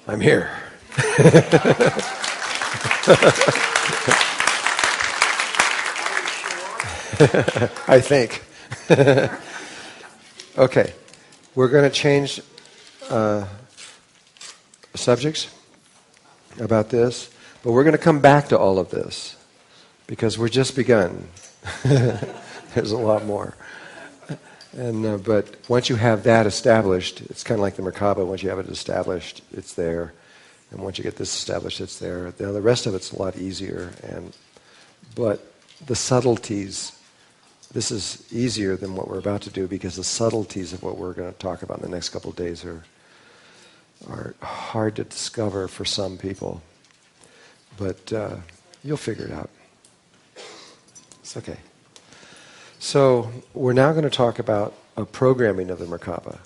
I'm here. I think. Okay, we're going to change subjects about this, but we're going to come back to all of this because we're just begun. There's a lot more. And but once you have that established, it's kind of like the Merkaba. Once you have it established, it's there. And once you get this established, it's there. Now, the rest of it's a lot easier. But the subtleties, this is easier than what we're about to do because the subtleties of what we're going to talk about in the next couple of days are hard to discover for some people. But you'll figure it out. It's okay. So we're now going to talk about a programming of the Merkaba.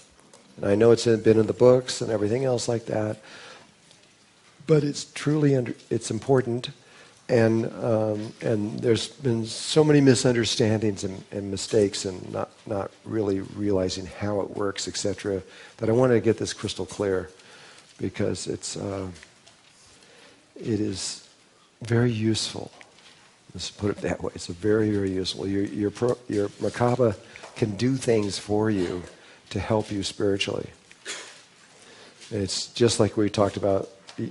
And I know it's been in the books and everything else like that, but it's truly it's important. And there's been so many misunderstandings and mistakes and not really realizing how it works, etc., that I wanted to get this crystal clear because it is very useful. Let's put it that way. It's very, very useful. Your Merkaba can do things for you to help you spiritually. And it's just like we talked about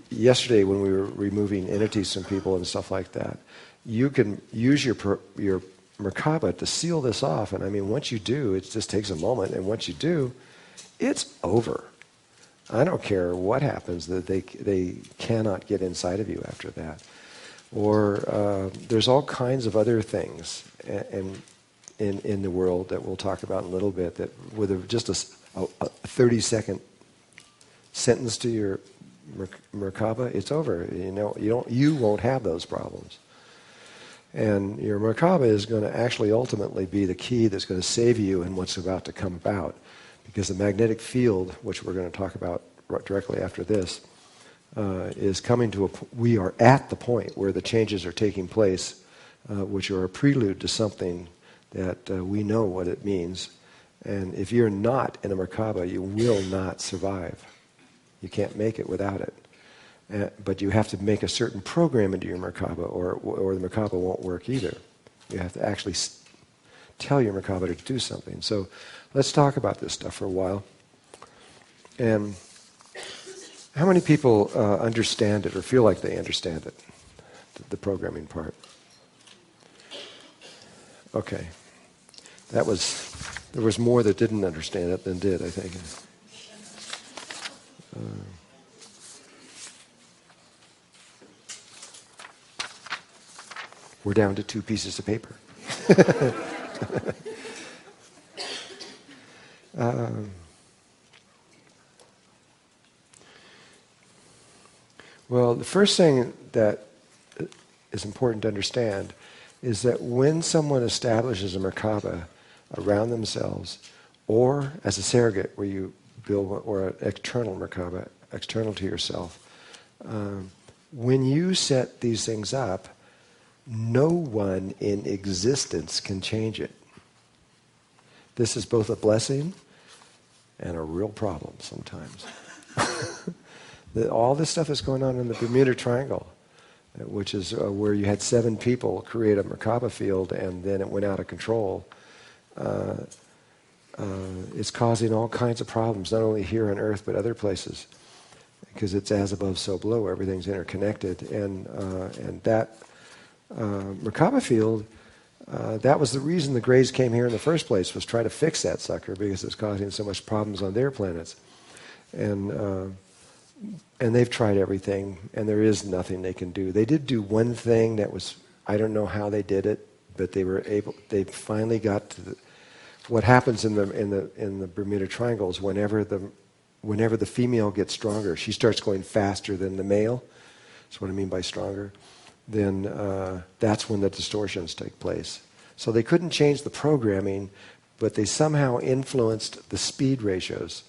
yesterday when we were removing entities from people and stuff like that. You can use your Merkaba to seal this off. And I mean, once you do, it just takes a moment. And once you do, it's over. I don't care what happens, that they cannot get inside of you after that. Or there's all kinds of other things in the world that we'll talk about in a little bit that with just a 30-second sentence to your Merkaba, it's over. You won't have those problems. And your Merkaba is going to actually ultimately be the key that's going to save you in what's about to come about. Because the magnetic field, which we're going to talk about directly after this, is coming to we are at the point where the changes are taking place, which are a prelude to something that we know what it means. And if you're not in a Merkaba, you will not survive. You can't make it without it. But you have to make a certain program into your Merkaba, or the Merkaba won't work either. You have to actually tell your Merkaba to do something. So let's talk about this stuff for a while. And how many people understand it or feel like they understand it, the programming part? Okay. There was more that didn't understand it than did, I think. We're down to 2 pieces of paper. Well, the first thing that is important to understand is that when someone establishes a Merkaba around themselves, or as a surrogate where you build, or an external Merkaba, external to yourself, when you set these things up, no one in existence can change it. This is both a blessing and a real problem sometimes. All this stuff that's going on in the Bermuda Triangle, which is where you had 7 people create a Merkaba field and then it went out of control, it's causing all kinds of problems, not only here on Earth but other places, because it's as above so below, everything's interconnected. And that Merkaba field, that was the reason the Greys came here in the first place, was try to fix that sucker because it's causing so much problems on their planets. And they've tried everything, and there is nothing they can do. They did do one thing that was, I don't know how they did it, but they finally got to what happens in the Bermuda Triangle is whenever the female gets stronger, she starts going faster than the male. That's what I mean by stronger. Then that's when the distortions take place. So they couldn't change the programming, but they somehow influenced the speed ratios.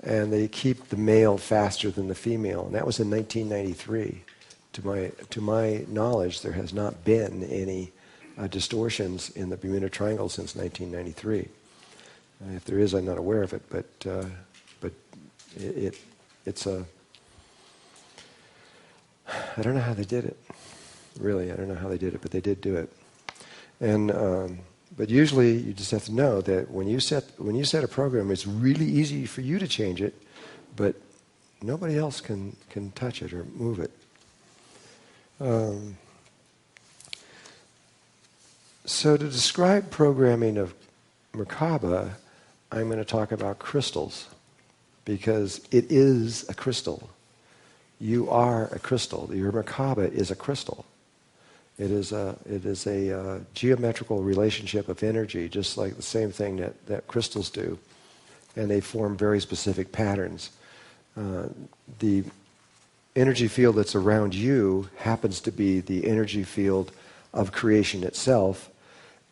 And they keep the male faster than the female. And that was in 1993. To my knowledge, there has not been any distortions in the Bermuda Triangle since 1993. If there is, I'm not aware of it, but it's a I don't know how they did it. Really, I don't know how they did it, but they did do it. And but usually, you just have to know that when you set a program, it's really easy for you to change it, but nobody else can touch it or move it. So to describe programming of Merkaba, I'm going to talk about crystals, because it is a crystal. You are a crystal. Your Merkaba is a crystal. It is a geometrical relationship of energy, just like the same thing that crystals do, and they form very specific patterns. The energy field that's around you happens to be the energy field of creation itself,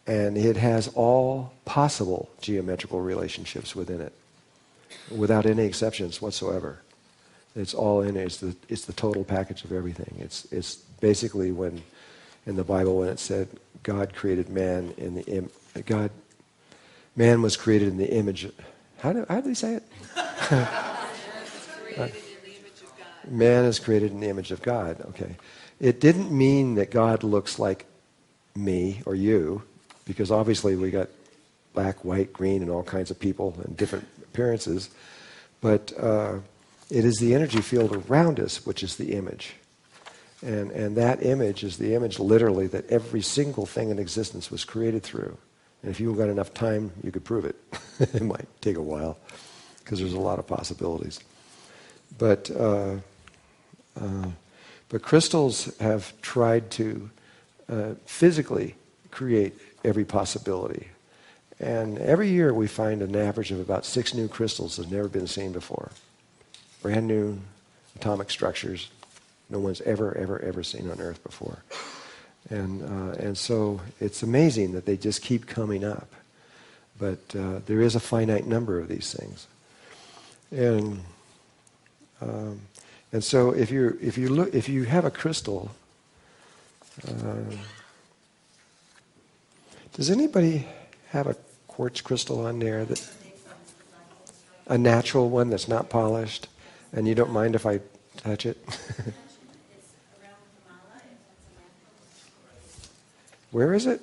and it has all possible geometrical relationships within it, without any exceptions whatsoever. It's all in it. It's the total package of everything. It's basically when in the Bible when it said God created man in the man was created in the image. How do they say it? Man is created in the image of God. Okay, it didn't mean that God looks like me or you, because obviously we got black, white, green, and all kinds of people and different appearances. But it is the energy field around us which is the image. And that image is the image literally that every single thing in existence was created through. And if you've got enough time, you could prove it. It might take a while, because there's a lot of possibilities. But crystals have tried to physically create every possibility. And every year we find an average of about 6 new crystals that have never been seen before. Brand new atomic structures no one's ever seen on Earth before. And so it's amazing that they just keep coming up. But there is a finite number of these things. And so if you have a crystal, does anybody have a quartz crystal on there, that a natural one that's not polished, and you don't mind if I touch it? Where is it?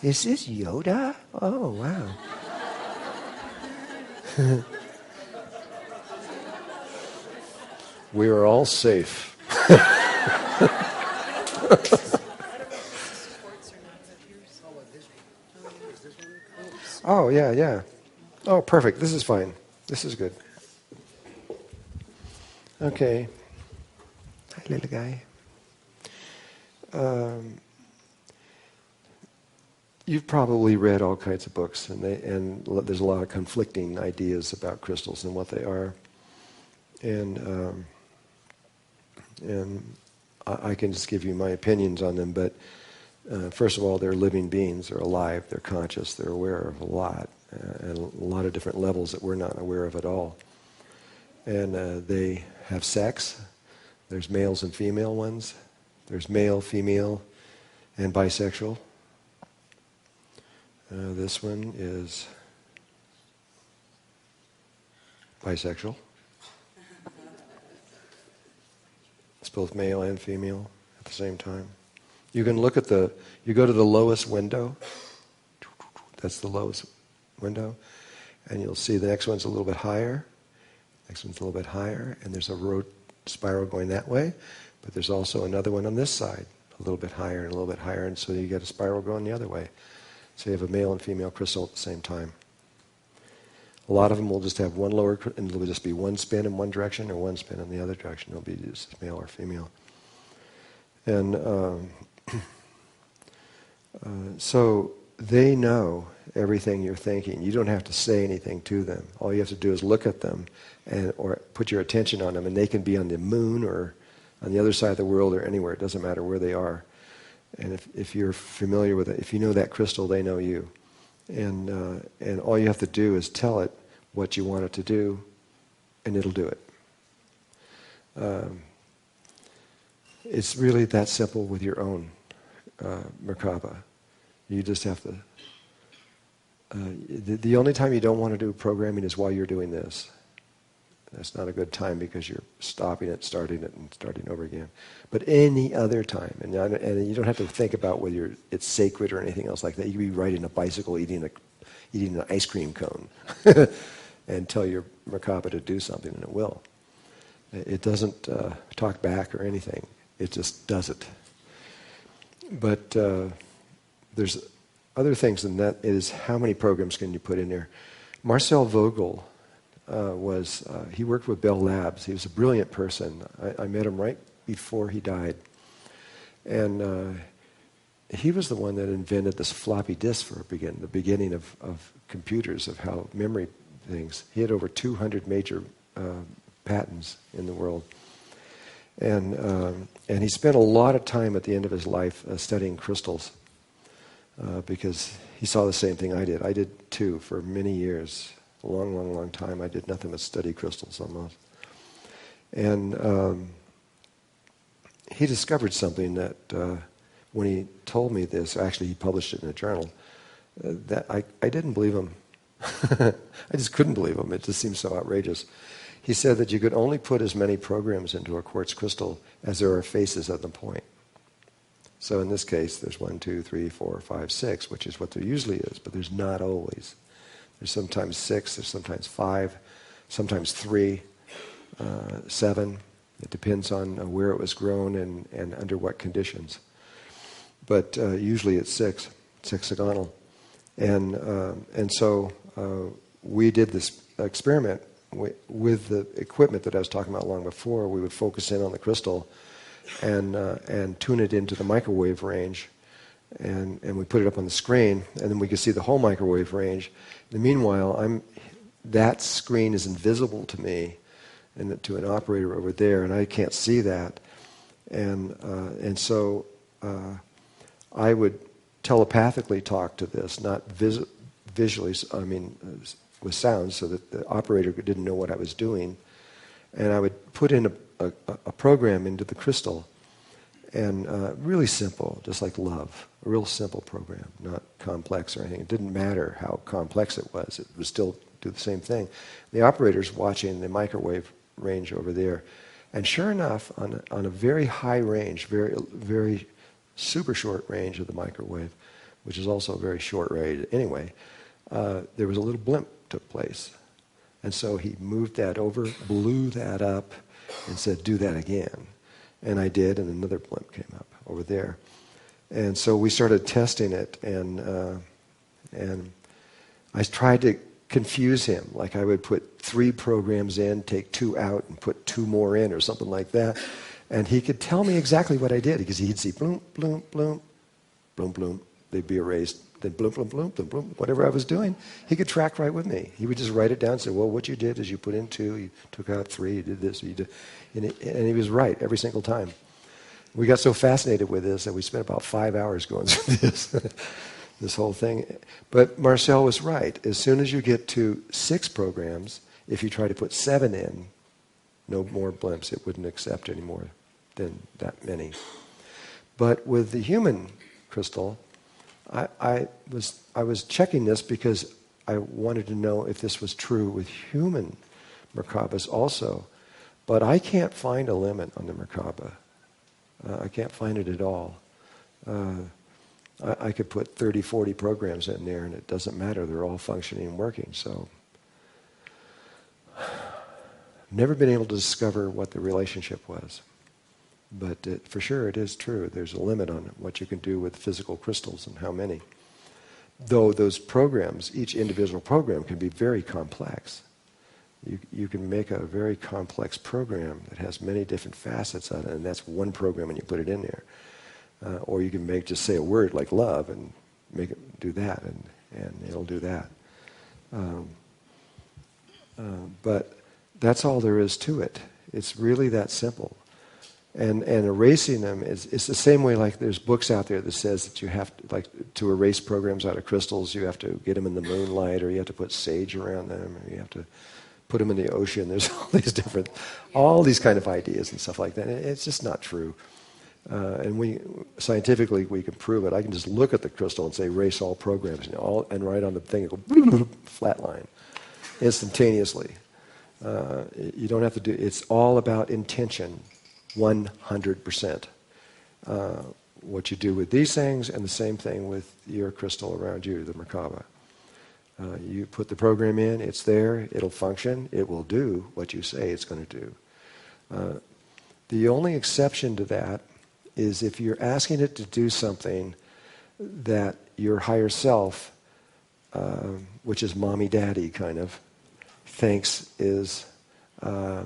Is this Yoda? Oh, wow. We are all safe. Oh, yeah. Oh, perfect. This is fine. This is good. Okay. Hi, little guy. You've probably read all kinds of books, and there's a lot of conflicting ideas about crystals and what they are. And I can just give you my opinions on them, but first of all, they're living beings. They're alive. They're conscious. They're aware of a lot, and a lot of different levels that we're not aware of at all. And they have sex. There's males and female ones. There's male, female, and bisexual. This one is bisexual. It's both male and female at the same time. You can look at you go to the lowest window. That's the lowest window. And you'll see the next one's a little bit higher. Next one's a little bit higher. And there's a spiral going that way. But there's also another one on this side, a little bit higher and a little bit higher. And so you get a spiral going the other way. So you have a male and female crystal at the same time. A lot of them will just have one lower, and it'll just be one spin in one direction or one spin in the other direction. It'll be just male or female. And so they know everything you're thinking. You don't have to say anything to them. All you have to do is look at them or put your attention on them, and they can be on the moon or on the other side of the world or anywhere. It doesn't matter where they are. And if you're familiar with it, if you know that crystal, they know you. And all you have to do is tell it what you want it to do, and it'll do it. It's really that simple with your own Merkaba. You just have to... the only time you don't want to do programming is while you're doing this. That's not a good time because you're stopping it, and starting over again. But any other time, and you don't have to think about whether it's sacred or anything else like that. You could be riding a bicycle, eating an ice cream cone, and tell your Merkaba to do something, and it will. It doesn't talk back or anything. It just does it. But there's other things than that. Is how many programs can you put in there? Marcel Vogel he worked with Bell Labs. He was a brilliant person. I met him right before he died. And he was the one that invented this floppy disk for the beginning of computers, of how memory things. He had over 200 major patents in the world. And he spent a lot of time at the end of his life studying crystals because he saw the same thing I did. I did too for many years. A long, long, long time. I did nothing but study crystals almost. And he discovered something that when he told me this, actually he published it in a journal, that I didn't believe him. I just couldn't believe him. It just seemed so outrageous. He said that you could only put as many programs into a quartz crystal as there are faces at the point. So in this case, there's 1, 2, 3, 4, 5, 6, which is what there usually is, but there's not always. There's sometimes 6, there's sometimes 5, sometimes 3, 7. It depends on where it was grown and under what conditions. But usually it's 6, it's hexagonal. And so we did this experiment with the equipment that I was talking about long before. We would focus in on the crystal and tune it into the microwave range. And we put it up on the screen, and then we could see the whole microwave range. And meanwhile, that screen is invisible to me and to an operator over there, and I can't see that. And so I would telepathically talk to this, not visually, with sound, so that the operator didn't know what I was doing. And I would put in a program into the crystal, and really simple, just like love. A real simple program, not complex or anything. It didn't matter how complex it would still do the same thing. The operator's watching the microwave range over there. And sure enough, on a very high range, very, very super short range of the microwave, which is also a very short range anyway, there was a little blimp took place. And so he moved that over, blew that up, and said, do that again. And I did, and another blimp came up over there. And so we started testing it, and I tried to confuse him. Like I would put 3 programs in, take 2 out, and put 2 more in, or something like that. And he could tell me exactly what I did, because he'd see bloom, bloom, bloom, bloom, bloom. They'd be erased. Then bloom, bloom, bloom, bloom, bloom. Whatever I was doing, he could track right with me. He would just write it down and say, well, what you did is you put in 2, you took out 3, you did this, you did. And he was right every single time. We got so fascinated with this that we spent about 5 hours going through this whole thing. But Marcel was right. As soon as you get to 6 programs, if you try to put 7 in, no more blimps. It wouldn't accept any more than that many. But with the human crystal, I was checking this because I wanted to know if this was true with human Merkabas also. But I can't find a limit on the Merkaba. I can't find it at all. I could put 30, 40 programs in there, and it doesn't matter. They're all functioning and working. So, never been able to discover what the relationship was. But for sure, it is true. There's a limit on what you can do with physical crystals and how many. Though those programs, each individual program can be very complex. You can make a very complex program that has many different facets on it, and that's one program and you put it in there. Or you can just say a word like love and make it do that, and it'll do that. But that's all there is to it. It's really that simple. And erasing them it's the same way, like there's books out there that says that you have to, like, to erase programs out of crystals, you have to get them in the moonlight, or you have to put sage around them, or you have to put them in the ocean. There's all these kind of ideas and stuff like that. It's just not true. And scientifically we can prove it. I can just look at the crystal and say erase all programs, and write on the thing, it go flat line instantaneously. You don't have to do, it's all about intention, 100%. What you do with these things, and the same thing with your crystal around you, the Merkaba. You put the program in, it's there, it'll function, it will do what you say it's going to do. The only exception to that is if you're asking it to do something that your higher self, which is mommy daddy kind of, thinks is not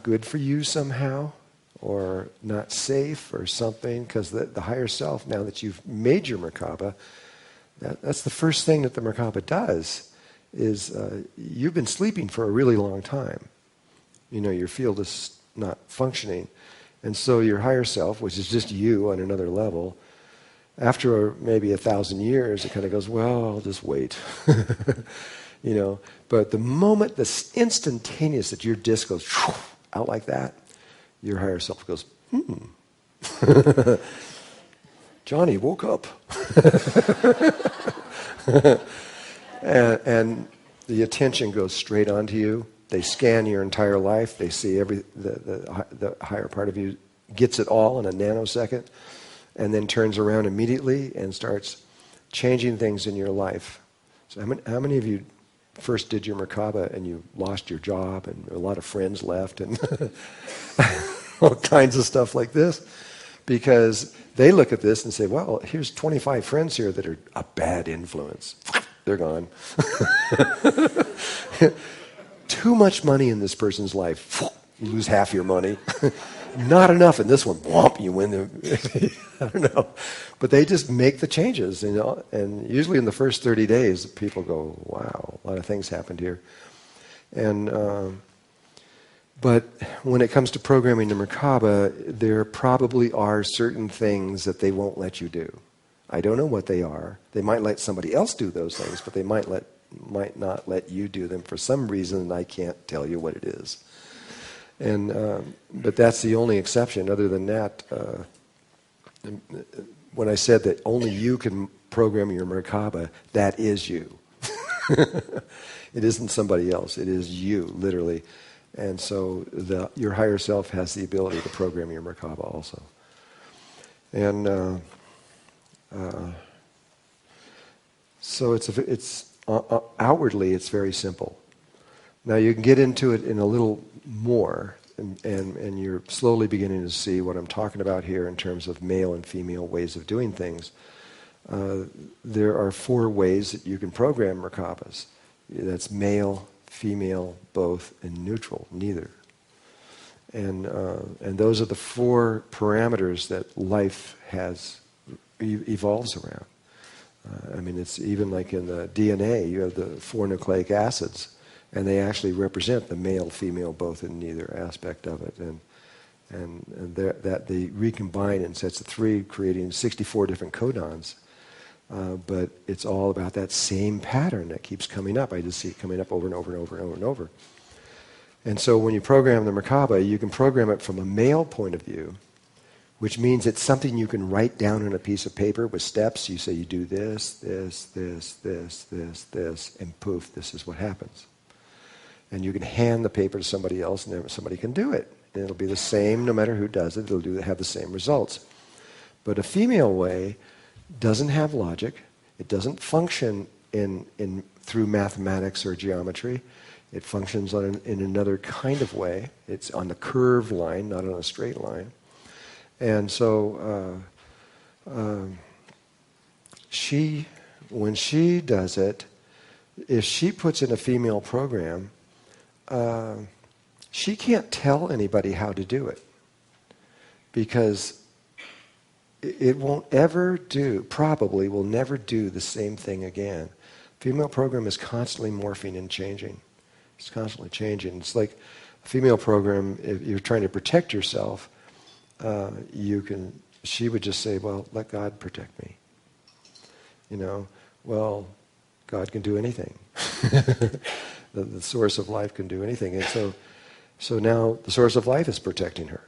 good for you somehow, or not safe or something, because the higher self, now that you've made your Merkaba, that's the first thing that the Merkaba does, is you've been sleeping for a really long time. You know, your field is not functioning. And so your higher self, which is just you on another level, after maybe 1,000 years, it kind of goes, well, I'll just wait. You know, but the moment, this instantaneous that your disc goes out like that, your higher self goes, Johnny woke up. and the attention goes straight onto you. They scan your entire life. They see the higher part of you gets it all in a nanosecond, and then turns around immediately and starts changing things in your life. So how many of you first did your Merkaba and you lost your job and a lot of friends left and all kinds of stuff like this? Because they look at this and say, well, here's 25 friends here that are a bad influence. They're gone. Too much money in this person's life. You lose half your money. Not enough in this one. Whomp, you win the... I don't know. But they just make the changes. You know? And usually in the first 30 days, people go, wow, a lot of things happened here. And but when it comes to programming the Merkaba, there probably are certain things that they won't let you do. I don't know what they are. They might let somebody else do those things, but they might not let you do them for some reason, and I can't tell you what it is. And but that's the only exception. Other than that, when I said that only you can program your Merkaba, that is you. It isn't somebody else. It is you, literally. And so your higher self has the ability to program your Merkaba also. And so it's outwardly it's very simple. Now you can get into it in a little more, and you're slowly beginning to see what I'm talking about here in terms of male and female ways of doing things. There are 4 ways that you can program Merkabas. That's male, female, both, and neutral, neither. And those are the 4 parameters that life evolves around. I mean, it's even like in the DNA, you have the 4 nucleic acids, and they actually represent the male, female, both, and neither aspect of it. And that they recombine in sets of 3, creating 64 different codons. But it's all about that same pattern that keeps coming up. I just see it coming up over and over and over and over and over. And so when you program the Merkaba, you can program it from a male point of view, which means it's something you can write down on a piece of paper with steps. You say you do this, this, this, this, this, this, and poof, this is what happens. And you can hand the paper to somebody else, and somebody can do it. And it'll be the same no matter who does it. It'll have the same results. But a female way doesn't have logic. It doesn't function through mathematics or geometry. It functions in another kind of way. It's on the curved line, not on a straight line. And so when she does it, if she puts in a female program, she can't tell anybody how to do it, because it won't ever do, probably will never do the same thing again. Female program is constantly morphing and changing. It's constantly changing. It's like a female program, if you're trying to protect yourself, she would just say, well, let God protect me. You know, well, God can do anything. The source of life can do anything. And so now the source of life is protecting her.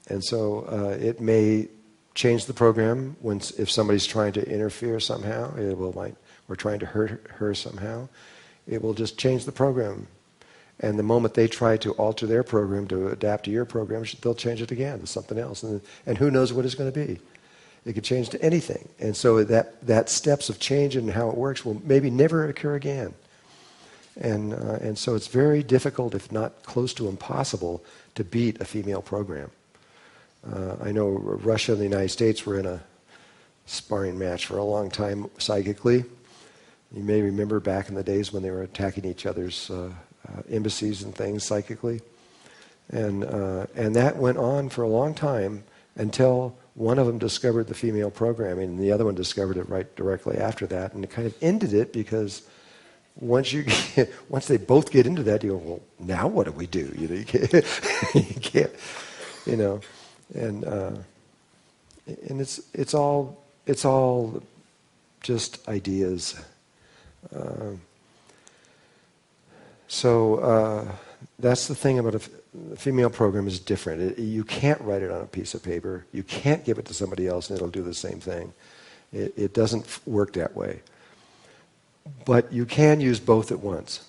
And so it may change the program if somebody's trying to interfere somehow. We're trying to hurt her somehow. It will just change the program. And the moment they try to alter their program to adapt to your program, they'll change it again to something else. And who knows what it's going to be. It could change to anything. And so that steps of change and how it works will maybe never occur again. And so it's very difficult, if not close to impossible, to beat a female program. I know Russia and the United States were in a sparring match for a long time psychically. You may remember back in the days when they were attacking each other's embassies and things psychically. And that went on for a long time until one of them discovered the female programming and the other one discovered it right directly after that. And it kind of ended it because once they both get into that, you go, well, now what do we do? You can't, and it's all just ideas. So that's the thing about the female program is different. You can't write it on a piece of paper. You can't give it to somebody else and it'll do the same thing. It doesn't work that way. But you can use both at once.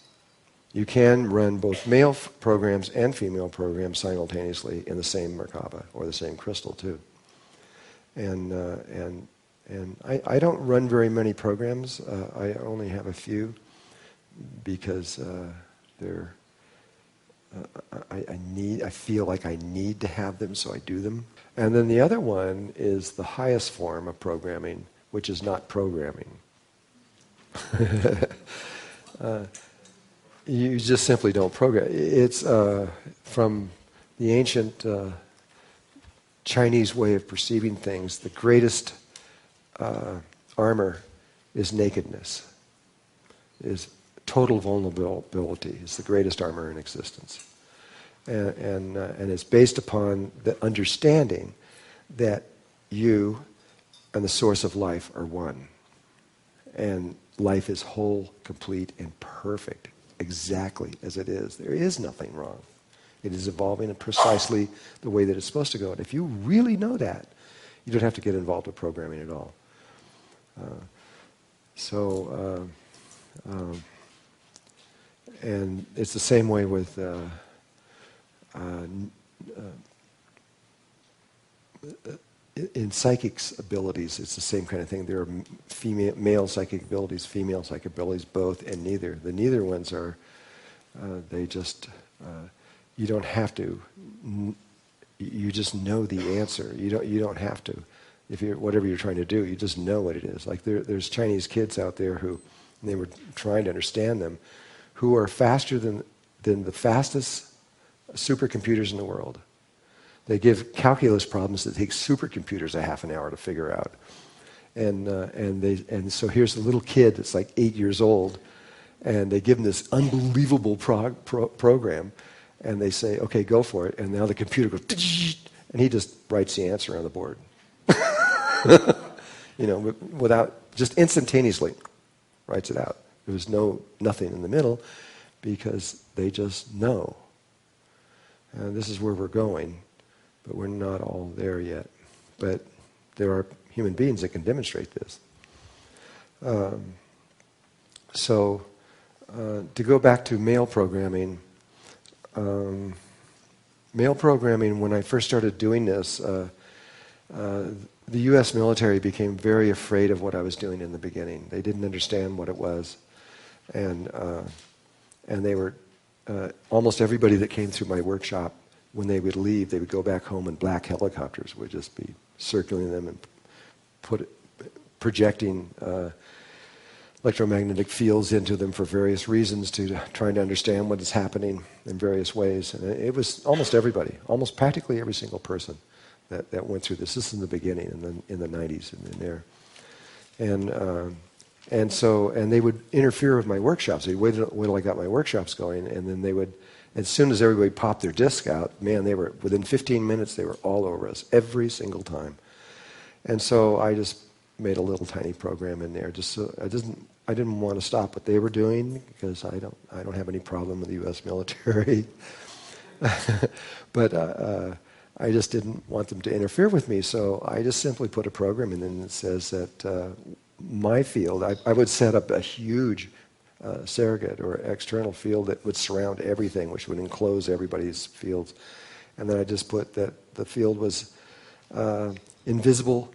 You can run both male programs and female programs simultaneously in the same Merkaba or the same crystal too. And I don't run very many programs. I only have a few because I feel like I need to have them, so I do them. And then the other one is the highest form of programming, which is not programming. You just simply don't program. It's from the ancient Chinese way of perceiving things. The greatest armor is nakedness, is total vulnerability is the greatest armor in existence. And it's based upon the understanding that you and the source of life are one. And life is whole, complete, and perfect, exactly as it is. There is nothing wrong. It is evolving in precisely the way that it's supposed to go. And if you really know that, you don't have to get involved with programming at all. And it's the same way with in psychic abilities. It's the same kind of thing. There are male psychic abilities, female psychic abilities, both, and neither. The neither ones are they just you don't have to. You just know the answer. You don't have to. If you're whatever you're trying to do, you just know what it is. Like there's Chinese kids out there who, and they were trying to understand them, who are faster than the fastest supercomputers in the world. They give calculus problems that take supercomputers a half an hour to figure out. And so here's a little kid that's like 8 years old, and they give him this unbelievable program, and they say, okay, go for it. And now the computer goes, and he just writes the answer on the board. Without, just instantaneously writes it out. There was nothing in the middle because they just know. And this is where we're going, but we're not all there yet. But there are human beings that can demonstrate this. To go back to male programming, when I first started doing this, the U.S. military became very afraid of what I was doing in the beginning. They didn't understand what it was. And they were, almost everybody that came through my workshop, when they would leave, they would go back home and black helicopters would just be circling them and projecting electromagnetic fields into them for various reasons, trying to understand what is happening in various ways. And it was almost everybody, almost practically every single person that went through this. This is in the beginning, and then in the 90s and in there. And they would interfere with my workshops. They'd wait until I got my workshops going, and then they would, as soon as everybody popped their disc out, man, they were, within 15 minutes, they were all over us, every single time. And so I just made a little tiny program in there. Just so I didn't want to stop what they were doing, because I don't have any problem with the U.S. military. But I just didn't want them to interfere with me, so I just simply put a program in that says that my field, I would set up a huge surrogate or external field that would surround everything, which would enclose everybody's fields. And then I just put that the field was invisible,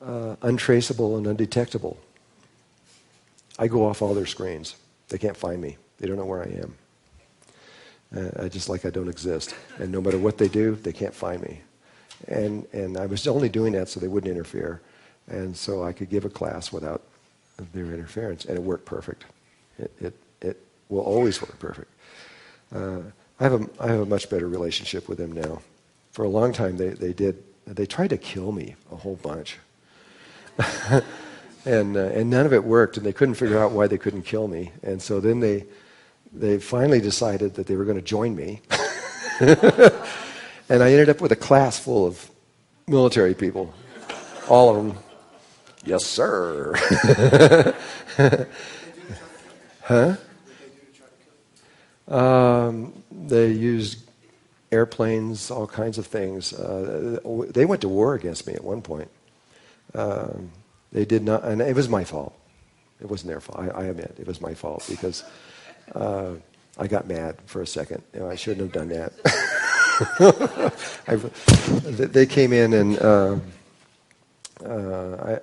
untraceable, and undetectable. I go off all their screens. They can't find me. They don't know where I am. I just like I don't exist. And no matter what they do, they can't find me. And I was only doing that so they wouldn't interfere. And so I could give a class without their interference. And it worked perfect. It will always work perfect. I have a much better relationship with them now. For a long time, they tried to kill me a whole bunch. and none of it worked, and they couldn't figure out why they couldn't kill me. And so then they finally decided that they were going to join me. And I ended up with a class full of military people. All of them. Yes, sir. Huh? They used airplanes, all kinds of things. They went to war against me at one point. They did not, and it was my fault. It wasn't their fault. I admit it was my fault because I got mad for a second. I shouldn't have done that. They came in and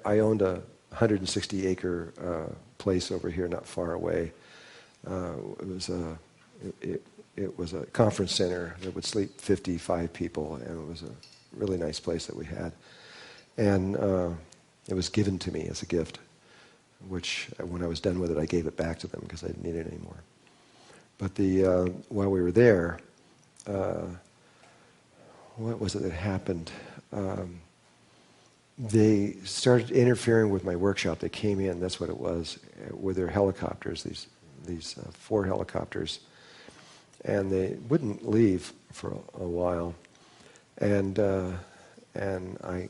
I owned a 160-acre place over here, not far away. It was a conference center that would sleep 55 people, and it was a really nice place that we had. And it was given to me as a gift, which when I was done with it, I gave it back to them because I didn't need it anymore. But while we were there, what was it that happened? They started interfering with my workshop. They came in, that's what it was, with their helicopters, these 4 helicopters. And they wouldn't leave for a while. And I,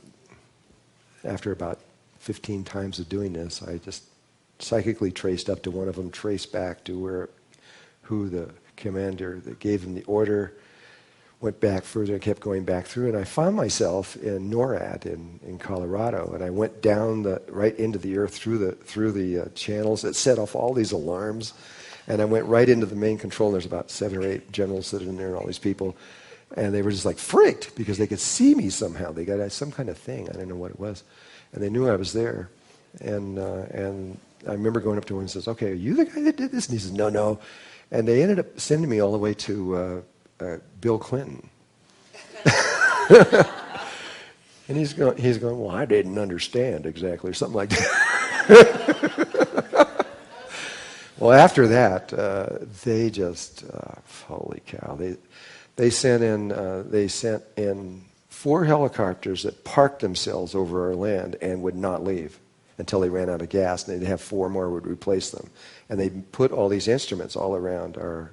after about 15 times of doing this, I just psychically traced up to one of them, traced back to who the commander that gave him the order, went back further and kept going back through, and I found myself in NORAD in Colorado, and I went down right into the earth through the channels. It set off all these alarms, and I went right into the main control. And there's about 7 or 8 generals sitting in there and all these people, and they were just like freaked because they could see me somehow. They got some kind of thing. I didn't know what it was, and they knew I was there. And I remember going up to him and says, "Okay, are you the guy that did this?" And he says, "No." And they ended up sending me all the way to Bill Clinton. And he's going, "Well, I didn't understand exactly," or something like that. Well, after that, they just, holy cow, they sent in 4 helicopters that parked themselves over our land and would not leave until they ran out of gas, and they'd have 4 more would replace them. And they put all these instruments all around our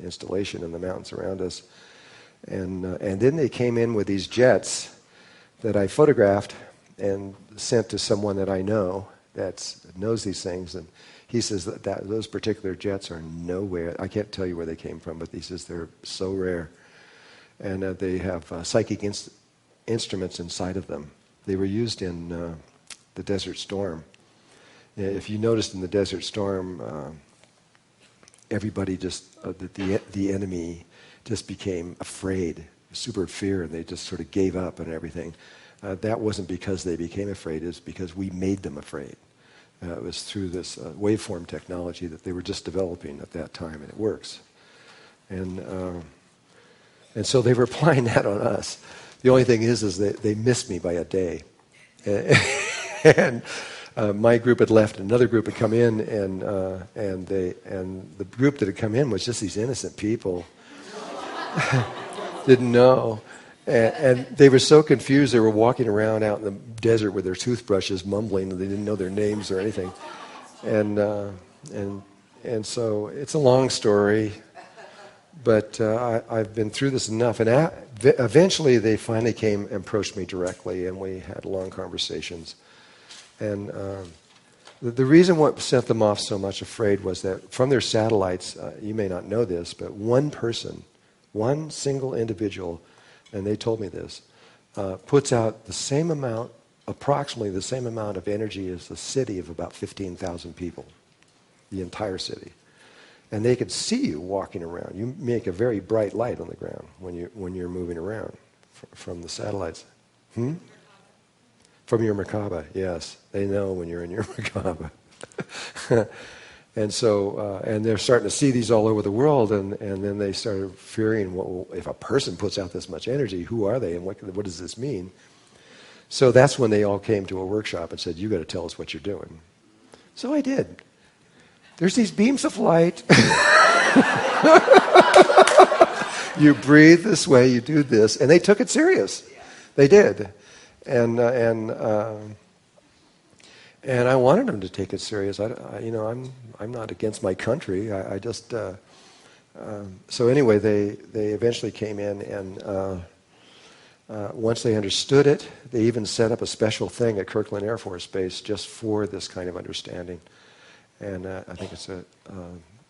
installation in the mountains around us. And then they came in with these jets that I photographed and sent to someone that I know that knows these things. And he says that those particular jets are nowhere. I can't tell you where they came from, but he says they're so rare. And they have psychic instruments inside of them. They were used in the Desert Storm. If you noticed in the Desert Storm, everybody just, the enemy just became afraid, super fear, and they just sort of gave up and everything. That wasn't because they became afraid, it's because we made them afraid. It was through this waveform technology that they were just developing at that time, and it works. And so they were applying that on us. The only thing is they missed me by a day. And my group had left, another group had come in, and the group that had come in was just these innocent people. Didn't know. And they were so confused, they were walking around out in the desert with their toothbrushes, mumbling, and they didn't know their names or anything. And so it's a long story, but I've been through this enough. And eventually they finally came and approached me directly, and we had long conversations. And the reason what sent them off so much afraid was that from their satellites, you may not know this, but one person, one single individual, and they told me this, puts out the same amount, approximately the same amount of energy as the city of about 15,000 people, the entire city. And they could see you walking around. You make a very bright light on the ground when you're moving around from the satellites. From your Merkaba, yes. They know when you're in your Merkaba. And so, and they're starting to see these all over the world, and then they started fearing, well, if a person puts out this much energy, who are they, and what does this mean? So that's when they all came to a workshop and said, you got to tell us what you're doing. So I did. There's these beams of light. You breathe this way, you do this, and they took it serious. They did, and I wanted them to take it serious. I'm not against my country. I just so anyway, they eventually came in, and once they understood it, they even set up a special thing at Kirkland Air Force Base just for this kind of understanding. And I think it's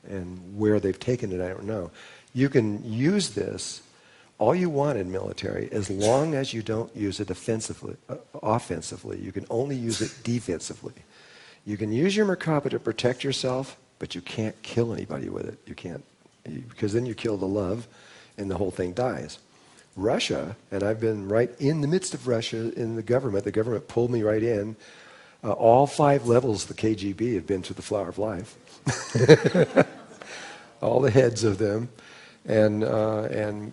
and where they've taken it, I don't know. You can use this all you want in military as long as you don't use it offensively. You can only use it defensively. You can use your Merkaba to protect yourself, but you can't kill anybody with it. You can't, because then you kill the love, and the whole thing dies. Russia, and I've been right in the midst of Russia in the government. The government pulled me right in. All 5 levels of the KGB have been to the Flower of Life. All the heads of them. And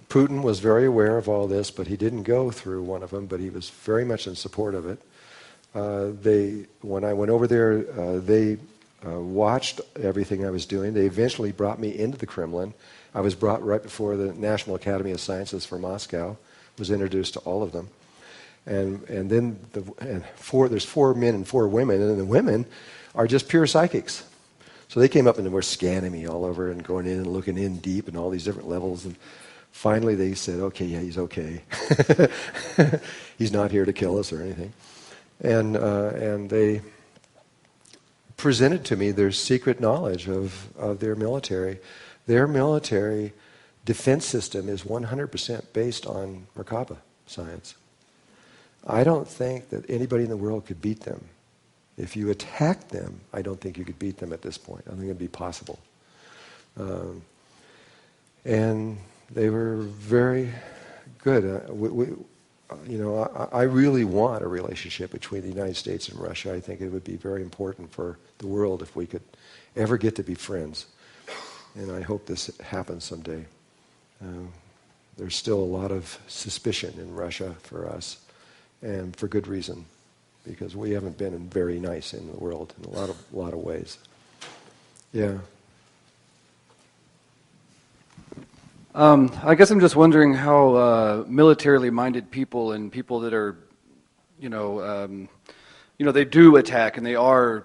Putin was very aware of all this, but he didn't go through one of them, but he was very much in support of it. When I went over there, they watched everything I was doing. They eventually brought me into the Kremlin. I was brought right before the National Academy of Sciences for Moscow, was introduced to all of them. And then there's 4 men and 4 women, and the women are just pure psychics. So they came up and were scanning me all over and going in and looking in deep and all these different levels. And finally they said, okay, yeah, he's okay. He's not here to kill us or anything. And they presented to me their secret knowledge of their military. Their military defense system is 100% based on Merkaba science. I don't think that anybody in the world could beat them. If you attacked them, I don't think you could beat them at this point. I don't think it'd be possible. And they were very good. I really want a relationship between the United States and Russia. I think it would be very important for the world if we could ever get to be friends. And I hope this happens someday. There's still a lot of suspicion in Russia for us, and for good reason, because we haven't been very nice in the world in a lot of ways. Yeah. I guess I'm just wondering how militarily minded people and people that are, they do attack and they are,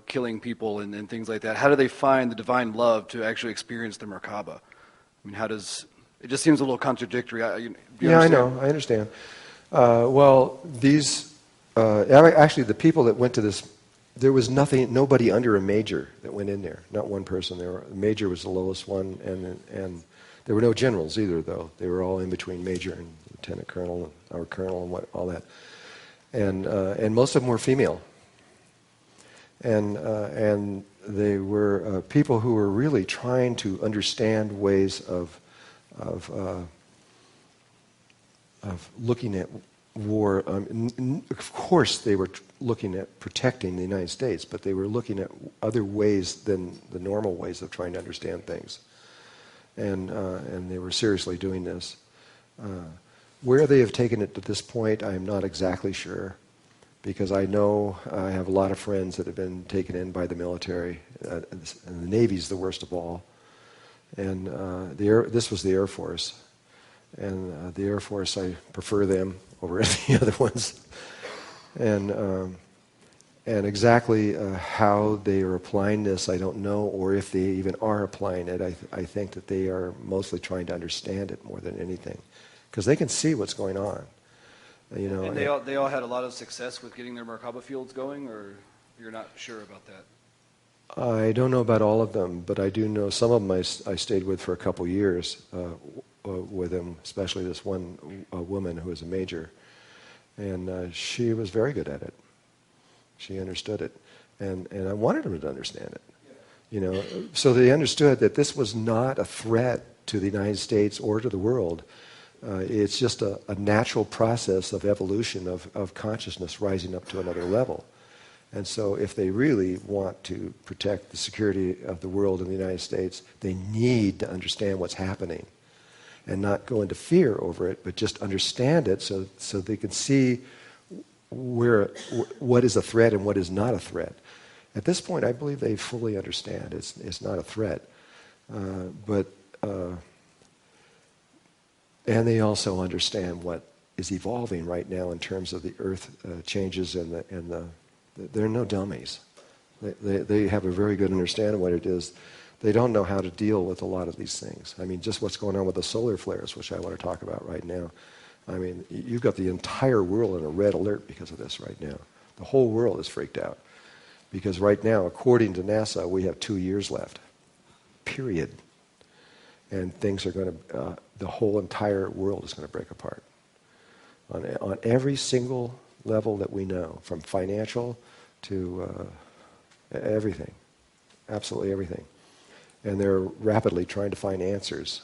killing people and things like that. How do they find the divine love to actually experience the Merkaba? I mean, it just seems a little contradictory. I know, I understand. Well, these, actually the people that went to this, there was nobody under a major that went in there. Not one person. The major was the lowest one, and there were no generals either, though. They were all in between major and lieutenant colonel, or colonel, and all that. And most of them were female. And they were people who were really trying to understand ways of looking at war. Of course, they were looking at protecting the United States, but they were looking at other ways than the normal ways of trying to understand things. And they were seriously doing this. Where they have taken it to this point, I am not exactly sure, because I know I have a lot of friends that have been taken in by the military, and the Navy's the worst of all. And this was the Air Force. And the Air Force, I prefer them over any other ones. And exactly how they are applying this, I don't know, or if they even are applying it. I think that they are mostly trying to understand it more than anything, because they can see what's going on. And they all had a lot of success with getting their Merkaba fields going, or you're not sure about that? I don't know about all of them, but I do know some of them I stayed with for a couple years with them, especially this one woman who was a major. And she was very good at it. She understood it. And I wanted them to understand it. So they understood that this was not a threat to the United States or to the world. It's just a natural process of evolution of consciousness rising up to another level. And so if they really want to protect the security of the world and the United States, they need to understand what's happening and not go into fear over it, but just understand it so they can see what is a threat and what is not a threat. At this point, I believe they fully understand it's not a threat. And they also understand what is evolving right now in terms of the Earth changes they're no dummies. They have a very good understanding of what it is. They don't know how to deal with a lot of these things. I mean, just what's going on with the solar flares, which I want to talk about right now. I mean, you've got the entire world in a red alert because of this right now. The whole world is freaked out. Because right now, according to NASA, we have 2 years left. Period. And things are going to, the whole entire world is going to break apart. On every single level that we know, from financial to everything. Absolutely everything. And they're rapidly trying to find answers.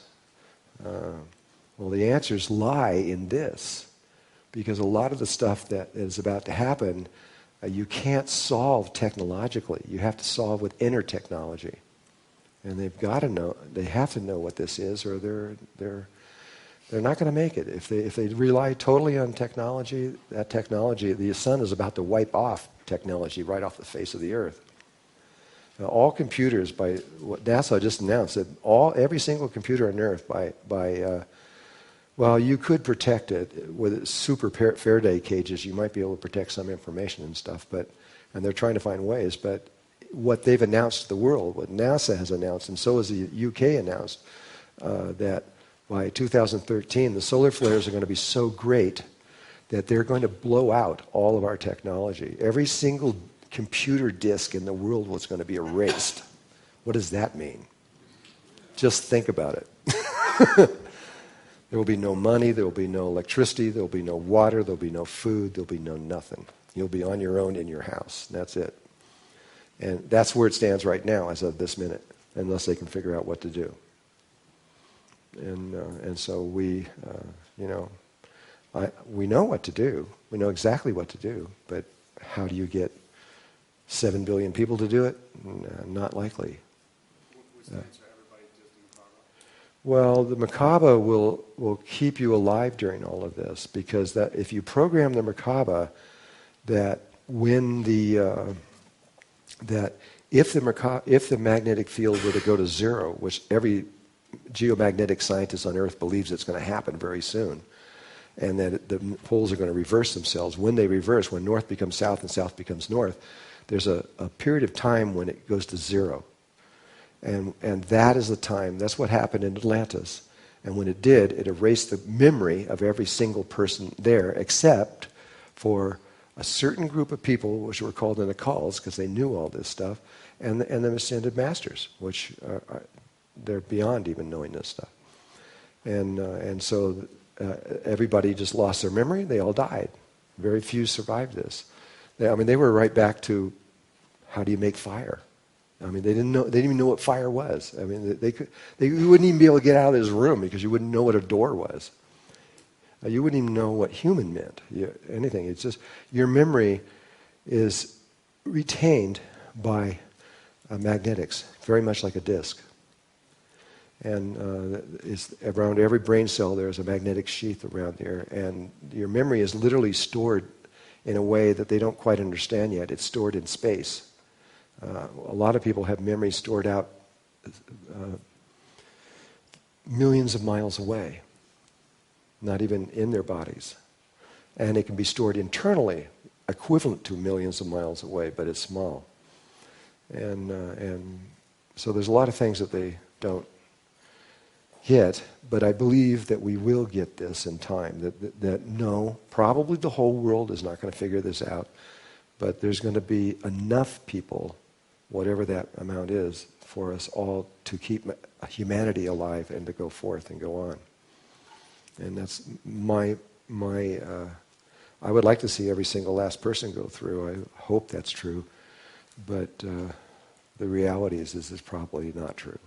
Well, the answers lie in this. Because a lot of the stuff that is about to happen, you can't solve technologically. You have to solve with inner technology. And they've got to know, they have to know what this is, or they're not going to make it. If they rely totally on technology, that technology, the sun is about to wipe off technology right off the face of the earth. Now, all computers, by what NASA just announced, that every single computer on Earth well, you could protect it with super Faraday cages. You might be able to protect some information and stuff, and they're trying to find ways. But what they've announced to the world, what NASA has announced, and so has the UK announced, that by 2013, the solar flares are going to be so great that they're going to blow out all of our technology. Every single computer disk in the world was going to be erased. What does that mean? Just think about it. There will be no money, there will be no electricity, there will be no water, there will be no food, there will be no nothing. You'll be on your own in your house. That's it. And that's where it stands right now as of this minute, unless they can figure out what to do. And so we know what to do. We know exactly what to do, but how do you get 7 billion people to do it? Not likely. Well, the Merkaba will keep you alive during all of this, because that if you program the Merkaba, that when that if the magnetic field were to go to zero, which every geomagnetic scientist on Earth believes it's going to happen very soon, and that the poles are going to reverse themselves. When they reverse, when north becomes south and south becomes north, there's a period of time when it goes to zero. And that is the time, that's what happened in Atlantis. And when it did, it erased the memory of every single person there, except for a certain group of people, which were called the Nakals, because they knew all this stuff, and the Ascended Masters, which they're beyond even knowing this stuff. And so everybody just lost their memory. They all died. Very few survived this. They were right back to, how do you make fire? They didn't even know what fire was. You wouldn't even be able to get out of this room because you wouldn't know what a door was. You wouldn't even know what human meant. Anything. It's just your memory is retained by magnetics, very much like a disc. And it's around every brain cell there's a magnetic sheath around there, and your memory is literally stored in a way that they don't quite understand yet. It's stored in space. A lot of people have memory stored out millions of miles away, not even in their bodies. And it can be stored internally, equivalent to millions of miles away, but it's small. And so there's a lot of things that they don't get, but I believe that we will get this in time. That no, probably the whole world is not going to figure this out, but there's going to be enough people, whatever that amount is, for us all to keep humanity alive and to go forth and go on. And that's my I would like to see every single last person go through. I hope that's true. But the reality is this is probably not true.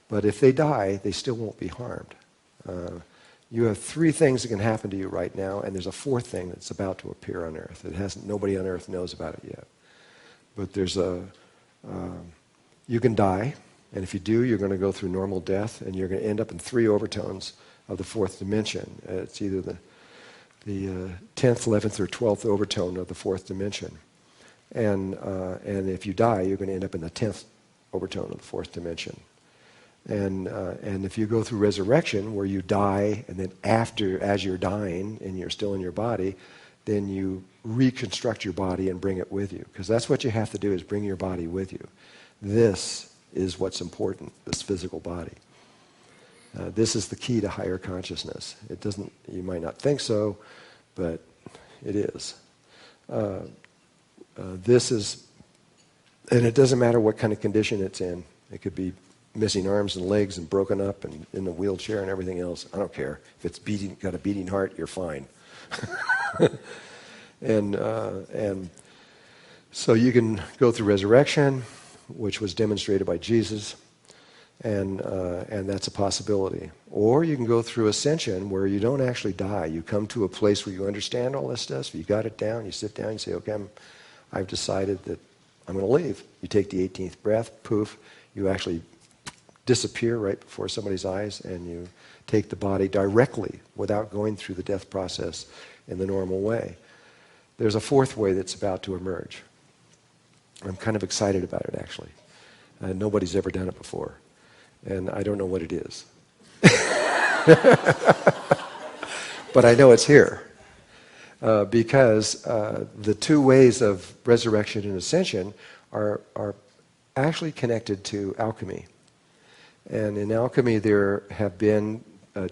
But if they die, they still won't be harmed. You have three things that can happen to you right now, and there's a fourth thing that's about to appear on Earth. Nobody on Earth knows about it yet. But there's you can die, and if you do, you're going to go through normal death, and you're going to end up in three overtones of the fourth dimension. It's either the 10th, 11th, or 12th overtone of the fourth dimension. And if you die, you're going to end up in the 10th overtone of the fourth dimension. And if you go through resurrection, where you die, and then as you're dying, and you're still in your body, then you reconstruct your body and bring it with you. Because that's what you have to do, is bring your body with you. This is what's important, this physical body. This is the key to higher consciousness. You might not think so, but it is. This is, and it doesn't matter what kind of condition it's in. It could be missing arms and legs and broken up and in the wheelchair and everything else. I don't care. If it's got a beating heart, you're fine. And so you can go through resurrection, which was demonstrated by Jesus, and that's a possibility. Or you can go through ascension, where you don't actually die. You come to a place where you understand all this stuff. You got it down. You sit down. You say, okay, I've decided that I'm going to leave. You take the 18th breath. Poof. You actually disappear right before somebody's eyes, and you take the body directly without going through the death process in the normal way. There's a fourth way that's about to emerge. I'm kind of excited about it, actually. Nobody's ever done it before, and I don't know what it is. But I know it's here, because the two ways of resurrection and ascension are actually connected to alchemy. And in alchemy, there have been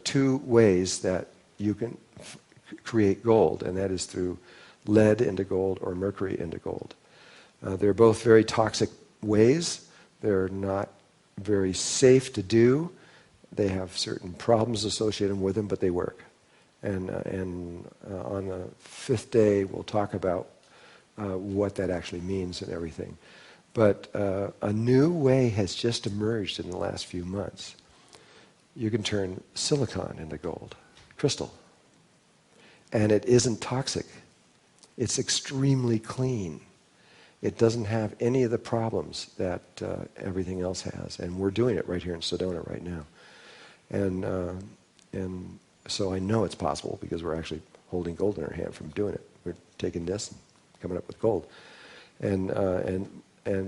two ways that you can create gold, and that is through lead into gold or mercury into gold. They're both very toxic ways. They're not very safe to do. They have certain problems associated with them, but they work. And on the fifth day, we'll talk about what that actually means and everything. But a new way has just emerged in the last few months. You can turn silicon into gold, crystal. And it isn't toxic. It's extremely clean. It doesn't have any of the problems that everything else has. And we're doing it right here in Sedona right now. And so I know it's possible, because we're actually holding gold in our hand from doing it. We're taking this and coming up with gold. And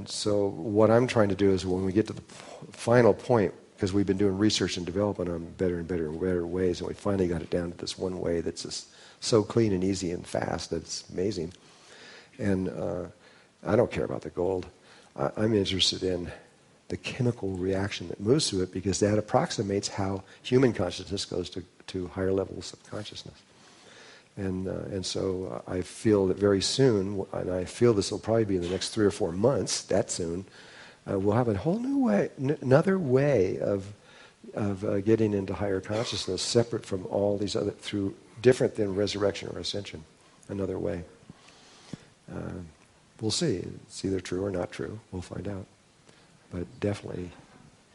so what I'm trying to do is, when we get to the final point, because we've been doing research and development on better and better and better ways, and we finally got it down to this one way that's just so clean and easy and fast that it's amazing. And I don't care about the gold. I'm interested in the chemical reaction that moves through it, because that approximates how human consciousness goes to higher levels of consciousness. And so I feel that very soon, and I feel this will probably be in the next 3 or 4 months, that soon, we'll have a whole new way, another way of getting into higher consciousness, separate from all these other, through different than resurrection or ascension, another way. We'll see. It's either true or not true. We'll find out. But definitely,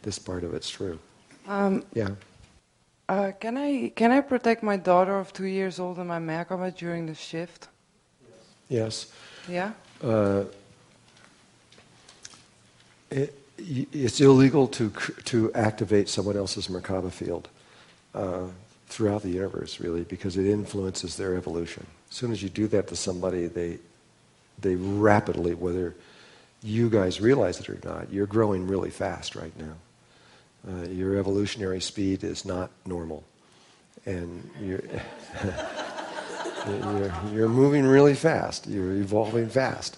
this part of it's true. Yeah. Can I protect my daughter of 2 years old in my Merkaba during the shift? Yes. Yeah? It's illegal to activate someone else's Merkaba field throughout the universe, really, because it influences their evolution. As soon as you do that to somebody, they rapidly, whether you guys realize it or not, you're growing really fast right now. Your evolutionary speed is not normal, and you're moving really fast. You're evolving fast,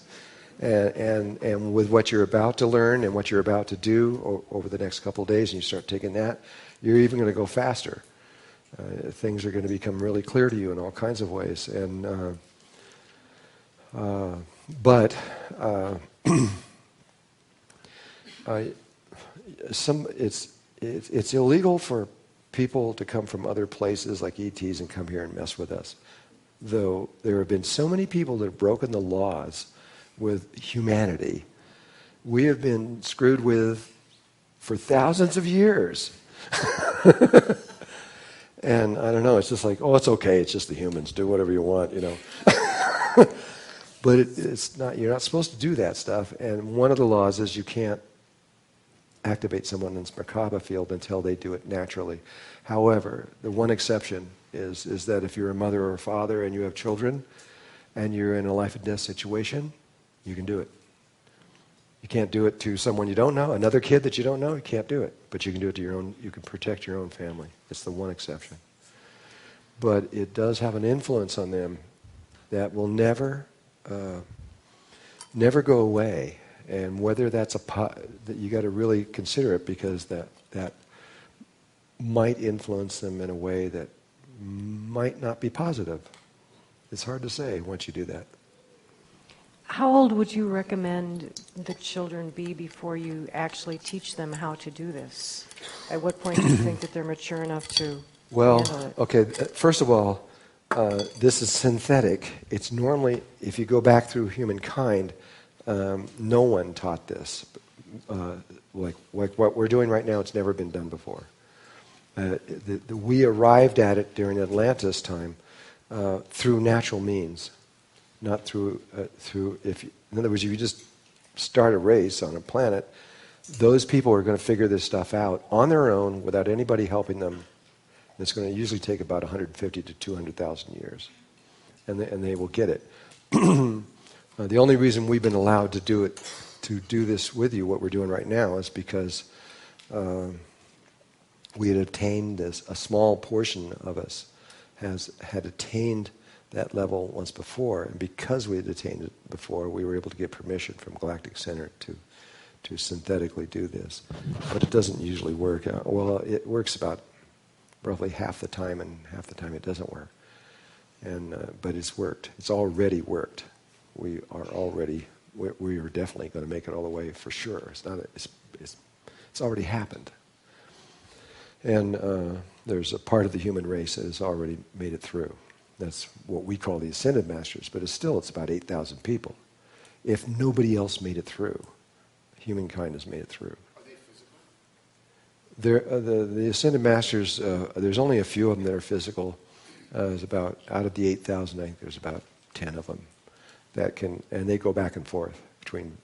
and with what you're about to learn and what you're about to do over the next couple of days, and you start taking that, you're even going to go faster. Things are going to become really clear to you in all kinds of ways, and but it's illegal for people to come from other places like ETs and come here and mess with us. Though there have been so many people that have broken the laws with humanity we have been screwed with for thousands of years. And I don't know, it's just like, oh, it's okay, it's just the humans, do whatever you want, you know. But it's not, you're not supposed to do that stuff. And one of the laws is you can't activate someone's Merkaba field until they do it naturally. However, the one exception is that if you're a mother or a father and you have children and you're in a life and death situation, you can do it. You can't do it to someone you don't know, another kid that you don't know, you can't do it. But you can do it to your own, you can protect your own family. It's the one exception. But it does have an influence on them that will never go away. And whether that's that you got to really consider it, because that might influence them in a way that might not be positive. It's hard to say once you do that. How old would you recommend the children be before you actually teach them how to do this? At what point do you think that they're mature enough to handle it? Okay, first of all, this is synthetic. It's normally, if you go back through humankind, no one taught this. Like what we're doing right now, it's never been done before. We arrived at it during Atlantis time through natural means, not through in other words, if you just start a race on a planet, those people are going to figure this stuff out on their own without anybody helping them. It's going to usually take about 150 to 200,000 years, and they will get it. The only reason we've been allowed to do this with you, what we're doing right now, is because we had attained this. A small portion of us had attained that level once before, and because we had attained it before, we were able to get permission from Galactic Center to synthetically do this. But it doesn't usually work. Well, it works about roughly half the time, and half the time it doesn't work. But it's worked. It's already worked. We are definitely going to make it all the way for sure. It's already happened. And there's a part of the human race that has already made it through. That's what we call the Ascended Masters, but it's about 8,000 people. If nobody else made it through, humankind has made it through. Are they physical? The Ascended Masters, there's only a few of them that are physical. There's about, out of the 8,000, I think there's about 10 of them that can, and they go back and forth between,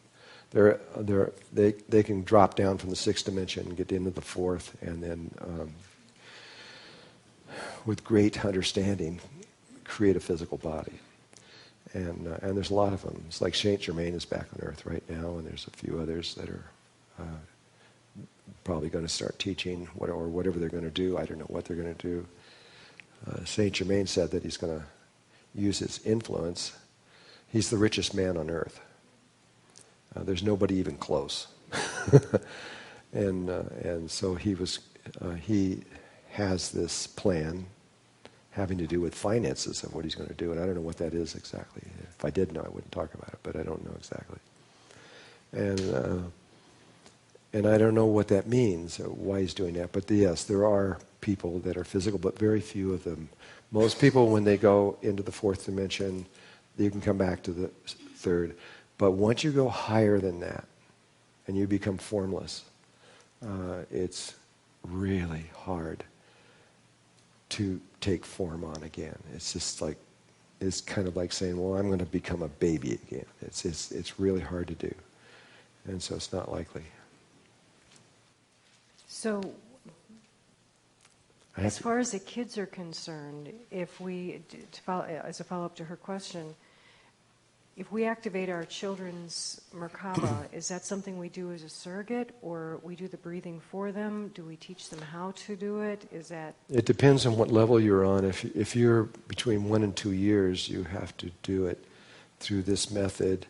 they can drop down from the 6th dimension and get into the 4th, and then with great understanding create a physical body. And there's a lot of them. It's like Saint Germain is back on Earth right now, and there's a few others that are probably going to start teaching or whatever they're going to do. I don't know what they're going to do. Saint Germain said that he's going to use his influence. He's the richest man on Earth. There's nobody even close. And so he has this plan having to do with finances of what he's going to do, and I don't know what that is exactly. If I did know, I wouldn't talk about it, but I don't know exactly. And I don't know what that means, why he's doing that. But yes, there are people that are physical, but very few of them. Most people, when they go into the 4th dimension, you can come back to the 3rd. But once you go higher than that, and you become formless, it's really hard to take form on again. It's just like, it's kind of like saying, well, I'm going to become a baby again. It's really hard to do. And so it's not likely. So, as far as the kids are concerned, if we, as a follow-up to her question, if we activate our children's Merkaba, is that something we do as a surrogate, or we do the breathing for them? Do we teach them how to do it? Is that... It depends on what level you're on. If you're between 1 and 2 years, you have to do it through this method,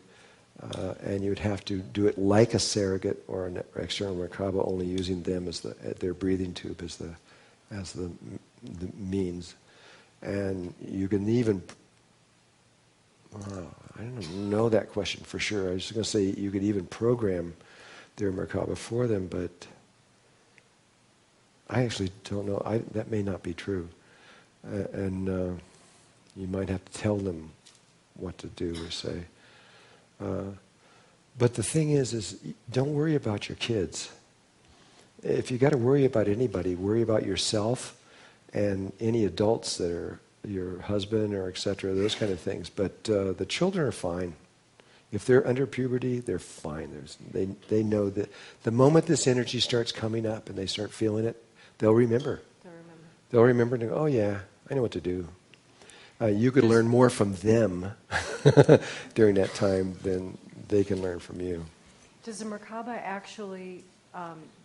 and you'd have to do it like a surrogate or an external Merkaba, only using them as their breathing tube as the means. And you can even... I don't know that question for sure. I was going to say you could even program their Merkaba for them, but I actually don't know. That may not be true. And you might have to tell them what to do or say. But the thing is don't worry about your kids. If you got to worry about anybody, worry about yourself and any adults that are your husband or etc., those kind of things. But the children are fine. If they're under puberty, they're fine. They know that the moment this energy starts coming up and they start feeling it, they'll remember. They'll remember and go, oh yeah, I know what to do. You could learn more from them during that time than they can learn from you. Does the Merkaba actually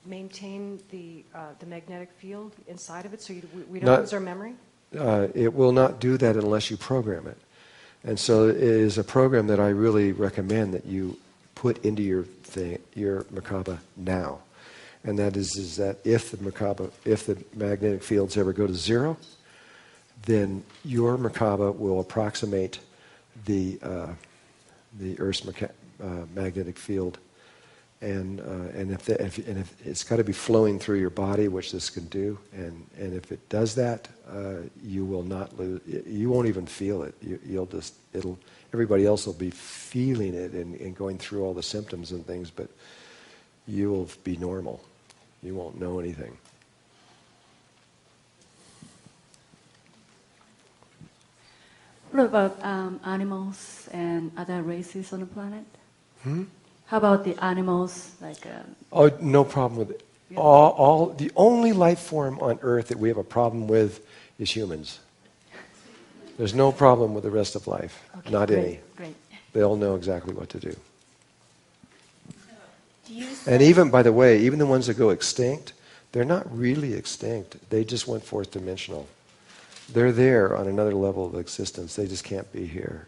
maintain the magnetic field inside of it so we don't lose our memory? It will not do that unless you program it. And so it is a program that I really recommend that you put into your Merkaba now. And that is that if the magnetic fields ever go to zero, then your Merkaba will approximate the Earth's magnetic field, and if it's got to be flowing through your body, which this can do, and if it does that, you will not lose. You won't even feel it. Everybody else will be feeling it and going through all the symptoms and things, but you will be normal. You won't know anything. What about animals and other races on the planet? How about the animals? Oh, no problem with it. Yeah. The only life form on Earth that we have a problem with is humans. There's no problem with the rest of life. Okay, Not great, any. Great. They all know exactly what to do. And even, by the way, even the ones that go extinct, they're not really extinct. They just went fourth dimensional. They're there on another level of existence. They just can't be here.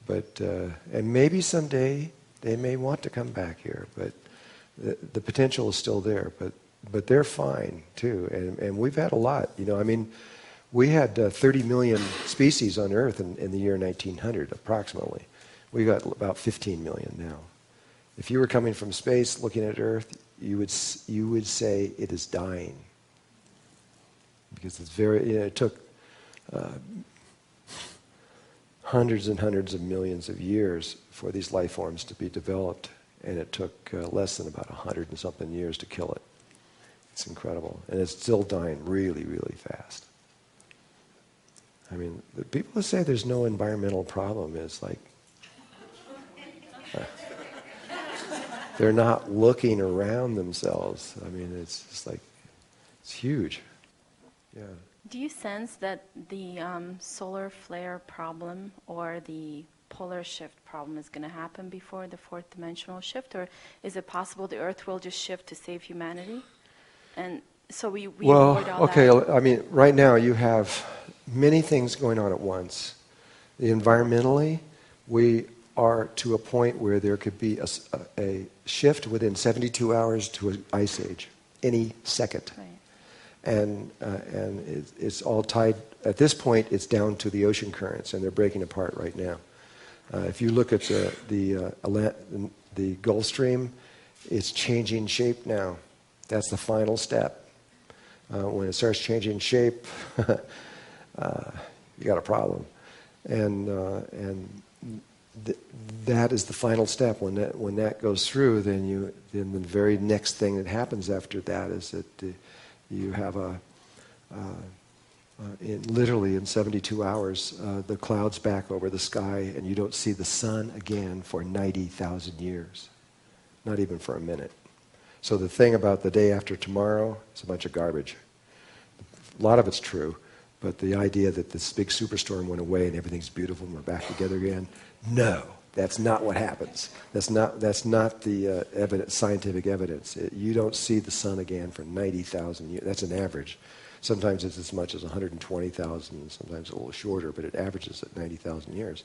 But and maybe someday they may want to come back here. But the potential is still there. But they're fine too. And we've had a lot. We had 30 million species on Earth in the year 1900, approximately. We got about 15 million now. If you were coming from space looking at Earth, you would say it is dying. Because it took hundreds and hundreds of millions of years for these life forms to be developed, and it took less than about 100 and something years to kill it. It's incredible. And it's still dying really, really fast. The people who say there's no environmental problem is like, they're not looking around themselves. It's just like, it's huge. Yeah. Do you sense that the solar flare problem or the polar shift problem is going to happen before the fourth dimensional shift, or is it possible the Earth will just shift to save humanity? And so we avoid all that. Right now you have many things going on at once. Environmentally, we are to a point where there could be a shift within 72 hours to an ice age, any second. Right. And it's all tied, at this point, it's down to the ocean currents, and they're breaking apart right now. If you look at the Gulf Stream, it's changing shape now. That's the final step. When it starts changing shape, you got a problem. And that is the final step. When that goes through, then the very next thing that happens after that is that you have literally in 72 hours, the clouds back over the sky, and you don't see the sun again for 90,000 years. Not even for a minute. So the thing about the day after tomorrow is a bunch of garbage. A lot of it's true, but the idea that this big superstorm went away and everything's beautiful and we're back together again, no, that's not what happens. That's not the scientific evidence. You don't see the sun again for 90,000 years. That's an average. Sometimes it's as much as 120,000, sometimes a little shorter, but it averages at 90,000 years.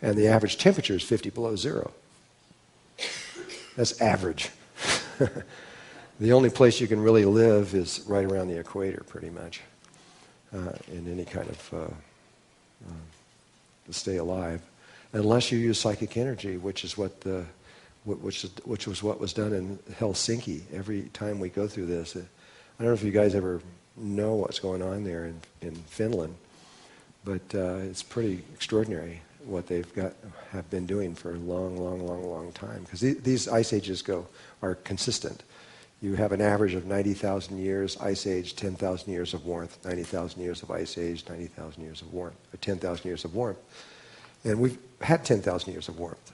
And the average temperature is 50 below zero. That's average. The only place you can really live is right around the equator, pretty much, in any kind of to stay alive, unless you use psychic energy, which was what was done in Helsinki. Every time we go through this, I don't know if you guys ever know what's going on there in Finland, but it's pretty extraordinary. what have been doing for a long time. Because these ice ages are consistent. You have an average of 90,000 years ice age, 10,000 years of warmth, 90,000 years of ice age, 90,000 years of warmth, or 10,000 years of warmth. And we've had 10,000 years of warmth.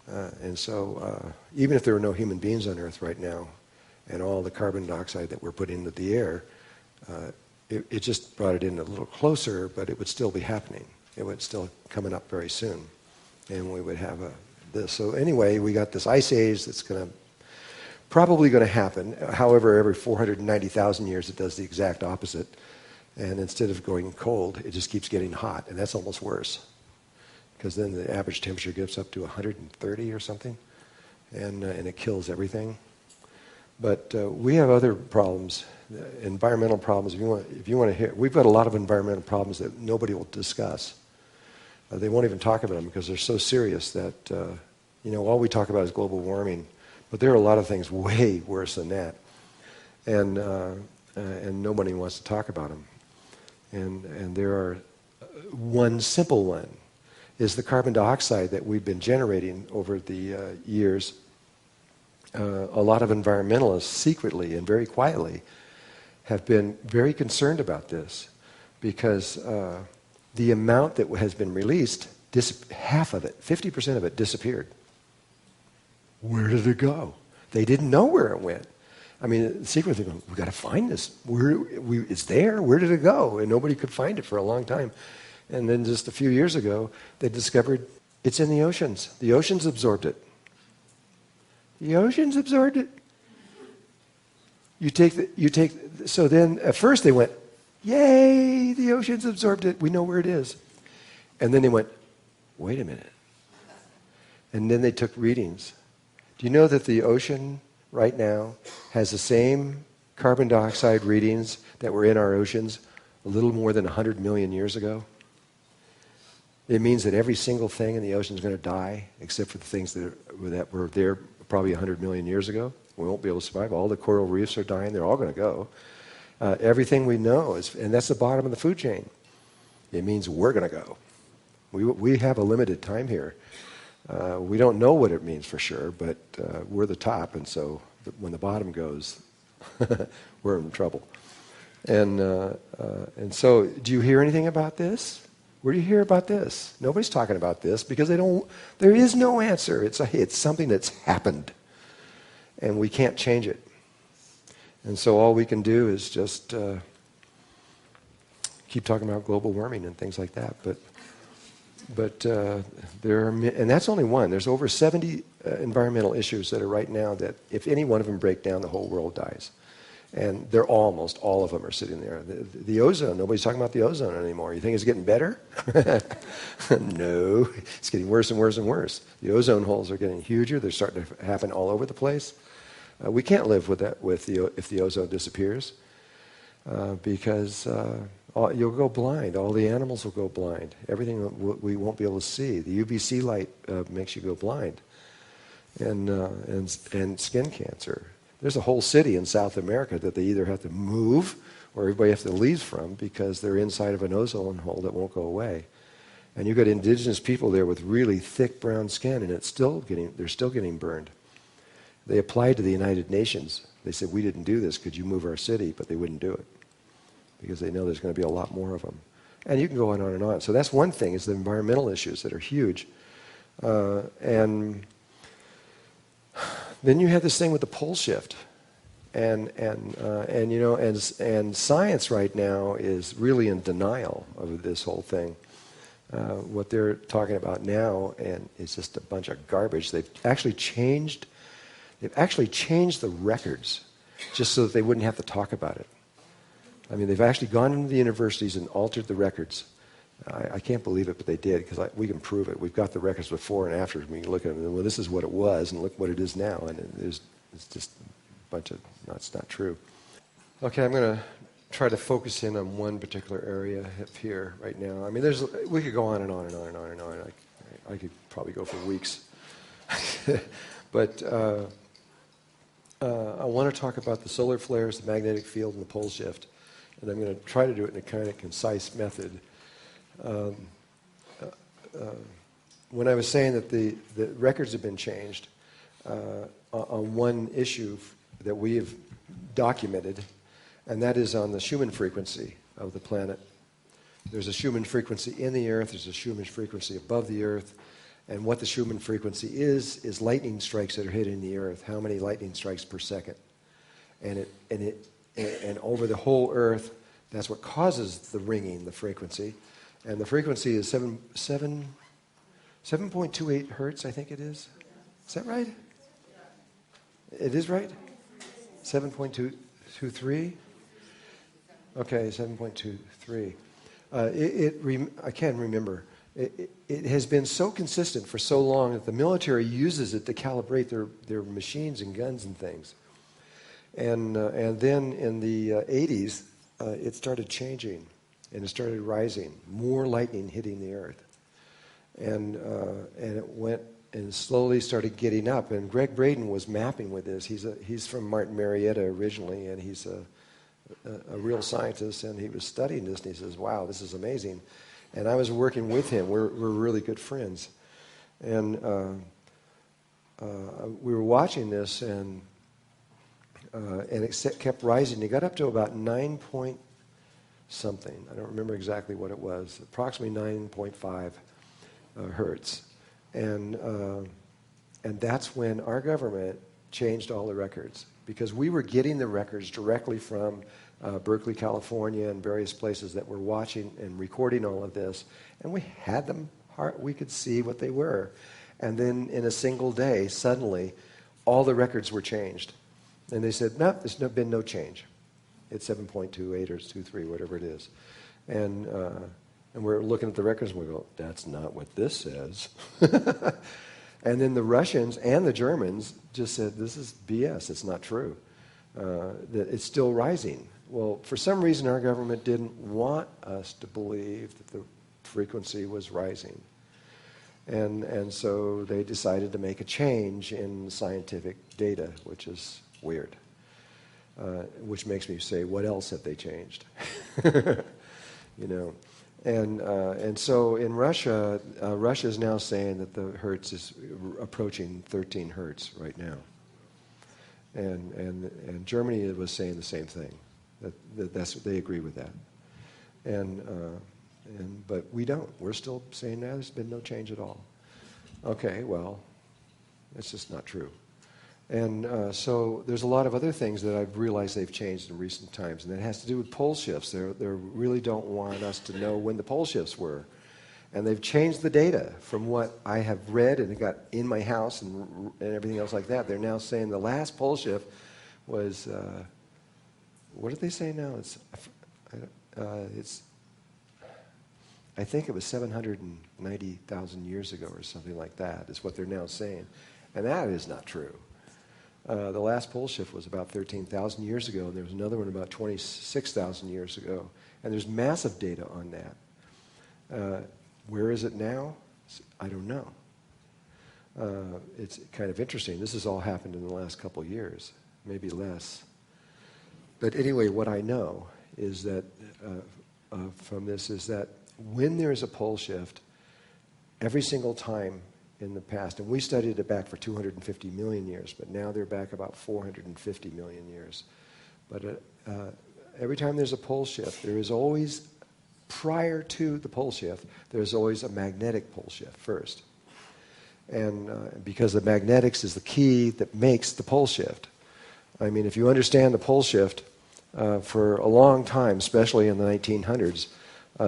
And so even if there were no human beings on Earth right now, and all the carbon dioxide that we're putting into the air, it just brought it in a little closer, but it would still be happening. It would still coming up very soon. And we would have this. So anyway, we got this ice age that's probably going to happen. However, every 490,000 years it does the exact opposite. And instead of going cold, it just keeps getting hot. And that's almost worse. Because then the average temperature gets up to 130 or something. And it kills everything. But we have other problems, environmental problems. If you want to hear, we've got a lot of environmental problems that nobody will discuss. They won't even talk about them because they're so serious that all we talk about is global warming. But there are a lot of things way worse than that, and nobody wants to talk about them. And there are one simple one is the carbon dioxide that we've been generating over the years. A lot of environmentalists secretly and very quietly have been very concerned about this because the amount that has been released, half of it, 50% of it disappeared. Where did it go? They didn't know where it went. I mean, secretly going, we've got to find this. It's there. Where did it go? And nobody could find it for a long time. And then just a few years ago, they discovered it's in the oceans. The oceans absorbed it. The oceans absorbed it. So then at first they went, yay, the oceans absorbed it. We know where it is. And then they went, wait a minute. And then they took readings. Do you know that the ocean right now has the same carbon dioxide readings that were in our oceans a little more than 100 million years ago? It means that every single thing in the ocean is going to die, except for the things that were there probably 100 million years ago. We won't be able to survive. All the coral reefs are dying. They're all going to go. Everything we know and that's the bottom of the food chain. It means we're going to go. We have a limited time here. We don't know what it means for sure, but we're the top, and so when the bottom goes, we're in trouble. And so, do you hear anything about this? Where do you hear about this? Nobody's talking about this because there is no answer. It's something that's happened, and we can't change it. And so all we can do is just keep talking about global warming and things like that. But there are, and that's only one. There's over 70 environmental issues that are right now that if any one of them break down, the whole world dies. And they're almost all of them are sitting there. The ozone, nobody's talking about the ozone anymore. You think it's getting better? No, it's getting worse and worse and worse. The ozone holes are getting huger. They're starting to happen all over the place. We can't live with that if the ozone disappears because you'll go blind. All the animals will go blind. Everything we won't be able to see. The UVC light makes you go blind, and skin cancer. There's a whole city in South America that they either have to move or everybody has to leave from because they're inside of an ozone hole that won't go away. And you've got indigenous people there with really thick brown skin, and they're still getting burned. They applied to the United Nations. They said, we didn't do this. Could you move our city? But they wouldn't do it because they know there's going to be a lot more of them. And you can go on and on. So that's one thing, is the environmental issues that are huge. And then you have this thing with the pole shift. And science right now is really in denial of this whole thing. What they're talking about now and is just a bunch of garbage. They've actually changed the records just so that they wouldn't have to talk about it. I mean, they've actually gone into the universities and altered the records. I can't believe it, but they did, because we can prove it. We've got the records before and after. We can look at them and, well, this is what it was, and look what it is now. And it's just a bunch of, no, it's not true. Okay, I'm going to try to focus in on one particular area up here right now. I mean, we could go on and on and on and on and on. I could probably go for weeks. But I want to talk about the solar flares, the magnetic field, and the pole shift. And I'm going to try to do it in a kind of concise method. when I was saying that the records have been changed on one issue that we have documented, and that is on the Schumann frequency of the planet. There's a Schumann frequency in the Earth, there's a Schumann frequency above the Earth, and what the Schumann frequency is lightning strikes that are hitting the Earth. How many lightning strikes per second? And over the whole Earth, that's what causes the ringing, the frequency. And the frequency is 7.28 hertz, I think it is. Is that right? It is right? 7.23? Okay, 7.23. I can't remember. It has been so consistent for so long that the military uses it to calibrate their machines and guns and things. And then in the 80s, it started changing, and it started rising. More lightning hitting the Earth. And it went and slowly started getting up. And Greg Braden was mapping with this. He's from Martin Marietta originally, and he's a real scientist, and he was studying this, and he says, wow, this is amazing. And I was working with him. We're really good friends. And we were watching this, and it kept rising. It got up to about 9 point something. I don't remember exactly what it was. Approximately 9.5 hertz. And that's when our government changed all the records, because we were getting the records directly from Berkeley, California, and various places that were watching and recording all of this, and we had them. We could see what they were. And then in a single day, suddenly, all the records were changed. And they said, no, there's been no change. It's 7.28 or 23, whatever it is. And we're looking at the records and we go, that's not what this says. And then the Russians and the Germans just said, this is BS, it's not true. That it's still rising. Well, for some reason our government didn't want us to believe that the frequency was rising. And so they decided to make a change in scientific data, which is weird. Which makes me say, what else have they changed? You know. And so in Russia, Russia is now saying that the hertz is approaching 13 hertz right now. And Germany was saying the same thing. That's they agree with that. But we don't. We're still saying that there's been no change at all. Okay, well, it's just not true. And so there's a lot of other things that I've realized they've changed in recent times, and that has to do with pole shifts. They really don't want us to know when the pole shifts were. And they've changed the data from what I have read and got in my house and everything else like that. They're now saying the last pole shift was, what did they say now? I think it was 790,000 years ago or something like that is what they're now saying. And that is not true. The last pole shift was about 13,000 years ago, and there was another one about 26,000 years ago. And there's massive data on that. Where is it now? I don't know. It's kind of interesting. This has all happened in the last couple of years, maybe less. But anyway, what I know is that from this is that when there's a pole shift, every single time in the past, and we studied it back for 250 million years, but now they're back about 450 million years. But every time there's a pole shift, there is always, prior to the pole shift, there's always a magnetic pole shift first. And because the magnetics is the key that makes the pole shift. I mean, if you understand the pole shift, for a long time, especially in the 1900s,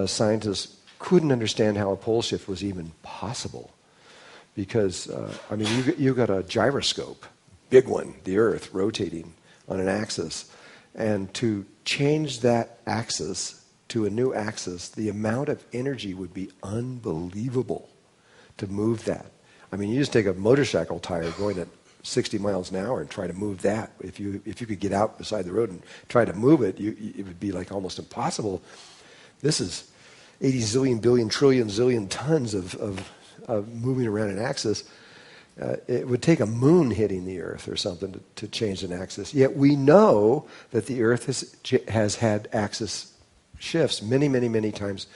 scientists couldn't understand how a pole shift was even possible. Because, I mean, you've got a gyroscope, big one, the Earth, rotating on an axis. And to change that axis to a new axis, the amount of energy would be unbelievable to move that. I mean, you just take a motorcycle tire going at 60 miles an hour and try to move that. If you could get out beside the road and try to move it, it would be like almost impossible. This is 80 zillion, billion, trillion, zillion tons of moving around an axis. It would take a moon hitting the Earth or something to change an axis. Yet we know that the Earth has had axis shifts many, many, many times.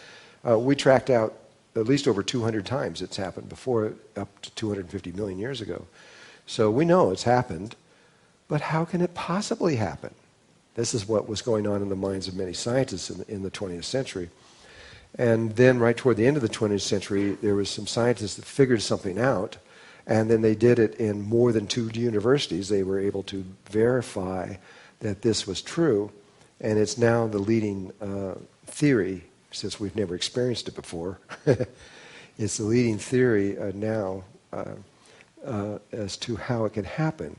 We tracked out at least over 200 times it's happened before, up to 250 million years ago. So we know it's happened, but how can it possibly happen? This is what was going on in the minds of many scientists in the 20th century. And then right toward the end of the 20th century, there was some scientists that figured something out, and then they did it in more than 2 universities. They were able to verify that this was true, and it's now the leading theory, since we've never experienced it before. It's the leading theory now as to how it can happen.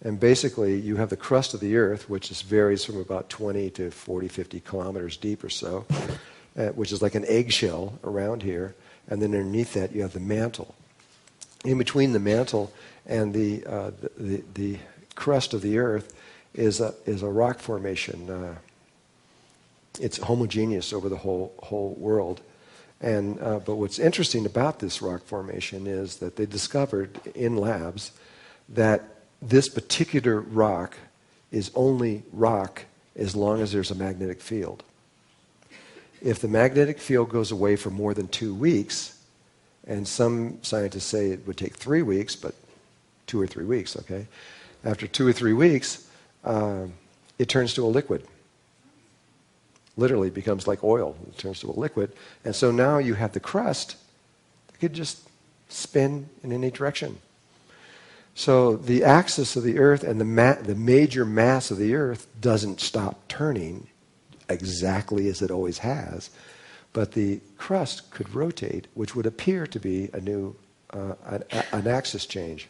And basically, you have the crust of the Earth, which varies from about 20 to 40, 50 kilometers deep or so, which is like an eggshell around here. And then underneath that, you have the mantle. In between the mantle and the crust of the Earth is a rock formation. It's homogeneous over the whole world. And but what's interesting about this rock formation is that they discovered in labs that this particular rock is only rock as long as there's a magnetic field. If the magnetic field goes away for more than 2 weeks, and some scientists say it would take 3 weeks, but 2 or 3 weeks, okay? After 2 or 3 weeks, it turns to a liquid. Literally becomes like oil. It turns to a liquid. And so now you have the crust that could just spin in any direction. So the axis of the Earth and the major mass of the Earth doesn't stop turning exactly as it always has, but the crust could rotate, which would appear to be a new an axis change.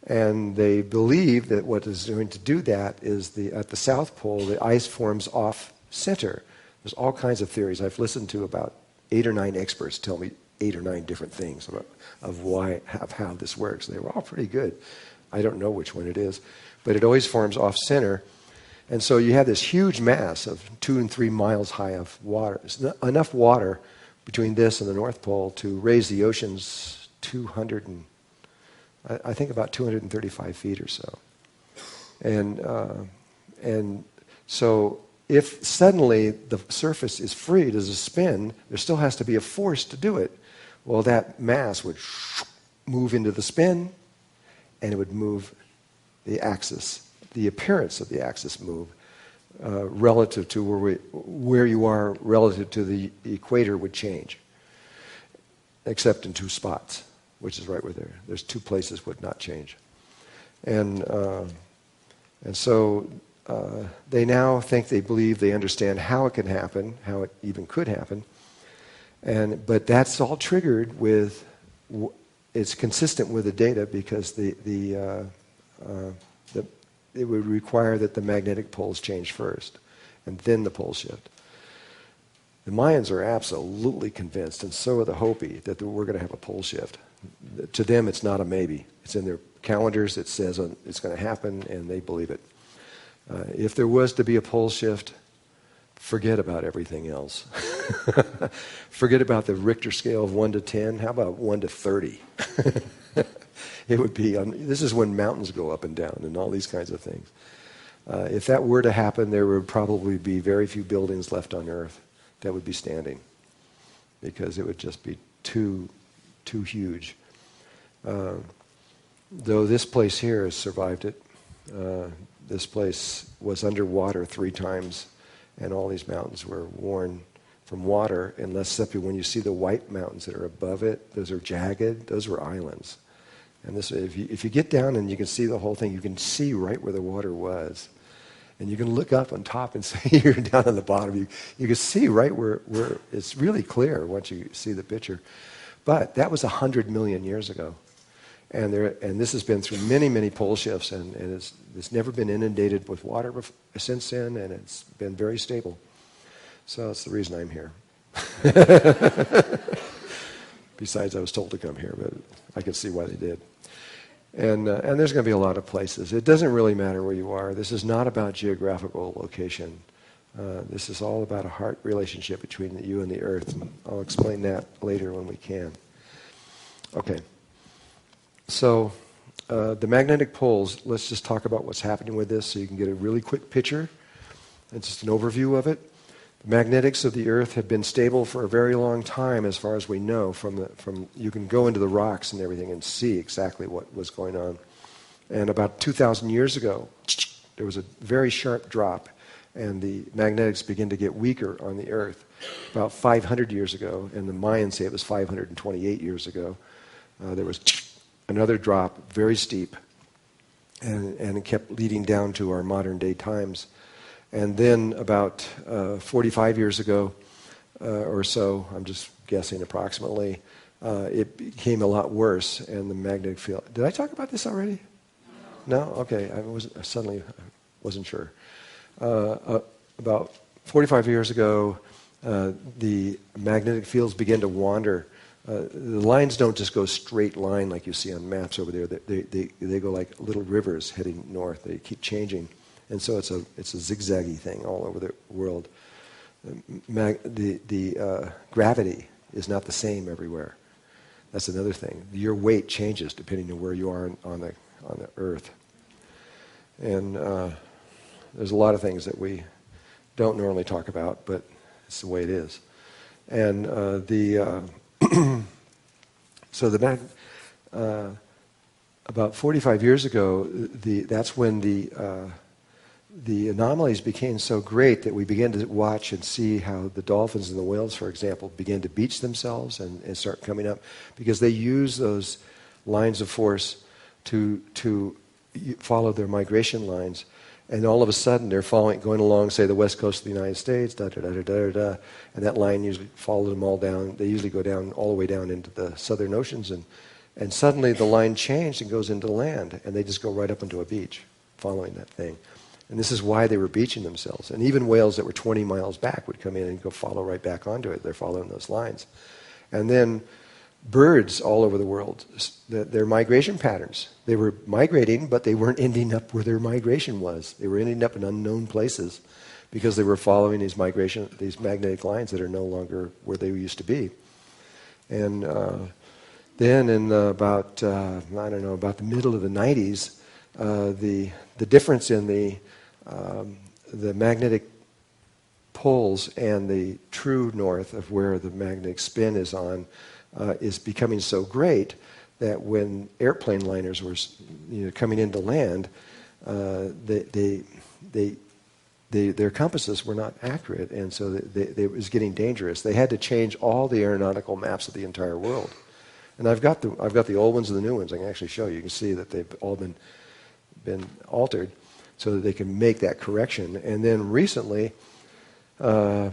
And they believe that what is going to do that is at the South Pole, the ice forms off center. There's all kinds of theories. I've listened to about 8 or 9 experts tell me 8 or 9 different things of how this works. They were all pretty good. I don't know which one it is, but it always forms off center. And so you have this huge mass of 2 and 3 miles high of water. It's enough water between this and the North Pole to raise the oceans I think about 235 feet or so. And so if suddenly the surface is free to spin, there still has to be a force to do it. Well, that mass would move into the spin, and it would move the axis, the appearance of the axis move, relative to where you are relative to the equator would change, except in 2 spots, which is right where there's 2 places would not change. And so they now they believe they understand how it can happen, how it even could happen. But that's all triggered with, it's consistent with the data because it would require that the magnetic poles change first, and then the pole shift. The Mayans are absolutely convinced, and so are the Hopi, that we're going to have a pole shift. To them, it's not a maybe. It's in their calendars. It says it's going to happen, and they believe it. If there was to be a pole shift, forget about everything else. Forget about the Richter scale of 1 to 10. How about 1 to 30? It would be, this is when mountains go up and down and all these kinds of things. If that were to happen, there would probably be very few buildings left on Earth that would be standing, because it would just be too huge. Though this place here has survived it. This place was underwater 3 times, and all these mountains were worn from water, except when you see the white mountains that are above it, those are jagged, those were islands. And this, if you get down and you can see the whole thing, you can see right where the water was. And you can look up on top and see you're down on the bottom. You can see right where it's really clear once you see the picture. But that was 100 million years ago. And this has been through many, many pole shifts, and it's never been inundated with water since then, and it's been very stable. So that's the reason I'm here. Besides, I was told to come here, but I can see why they did. And there's going to be a lot of places. It doesn't really matter where you are. This is not about geographical location. This is all about a heart relationship between you and the earth. And I'll explain that later when we can. Okay. So the magnetic poles, let's just talk about what's happening with this so you can get a really quick picture and just an overview of it. The magnetics of the Earth have been stable for a very long time, as far as we know. You can go into the rocks and everything and see exactly what was going on. And about 2,000 years ago, there was a very sharp drop, and the magnetics began to get weaker on the Earth. About 500 years ago, and the Mayans say it was 528 years ago, there was another drop, very steep, and it kept leading down to our modern day times. And then about 45 years ago or so, I'm just guessing approximately, it became a lot worse, and the magnetic field... Did I talk about this already? No? Okay, I wasn't sure. About 45 years ago, the magnetic fields began to wander. The lines don't just go straight line like you see on maps over there. They go like little rivers heading north. They keep changing. And so it's a zigzaggy thing all over the world. The gravity is not the same everywhere. That's another thing. Your weight changes depending on where you are on the Earth. And there's a lot of things that we don't normally talk about, but it's the way it is. And about 45 years ago, that's when the anomalies became so great that we began to watch and see how the dolphins and the whales, for example, began to beach themselves and start coming up, because they use those lines of force to follow their migration lines. And all of a sudden, they're going along, say, the west coast of the United States, and that line usually follows them all down. They usually go down all the way down into the southern oceans, and suddenly the line changed and goes into land, and they just go right up into a beach, following that thing. And this is why they were beaching themselves. And even whales that were 20 miles back would come in and go follow right back onto it. They're following those lines. And then birds all over the world, their migration patterns. They were migrating, but they weren't ending up where their migration was. They were ending up in unknown places because they were following these magnetic lines that are no longer where they used to be. And then in about the middle of the 90s, the difference in the magnetic poles and the true north of where the magnetic spin is on is becoming so great that when airplane liners were coming into land, their compasses were not accurate, and so it was getting dangerous. They had to change all the aeronautical maps of the entire world. And I've got the old ones and the new ones. I can actually show you. You can see that they've all been altered so that they can make that correction. And then recently, 3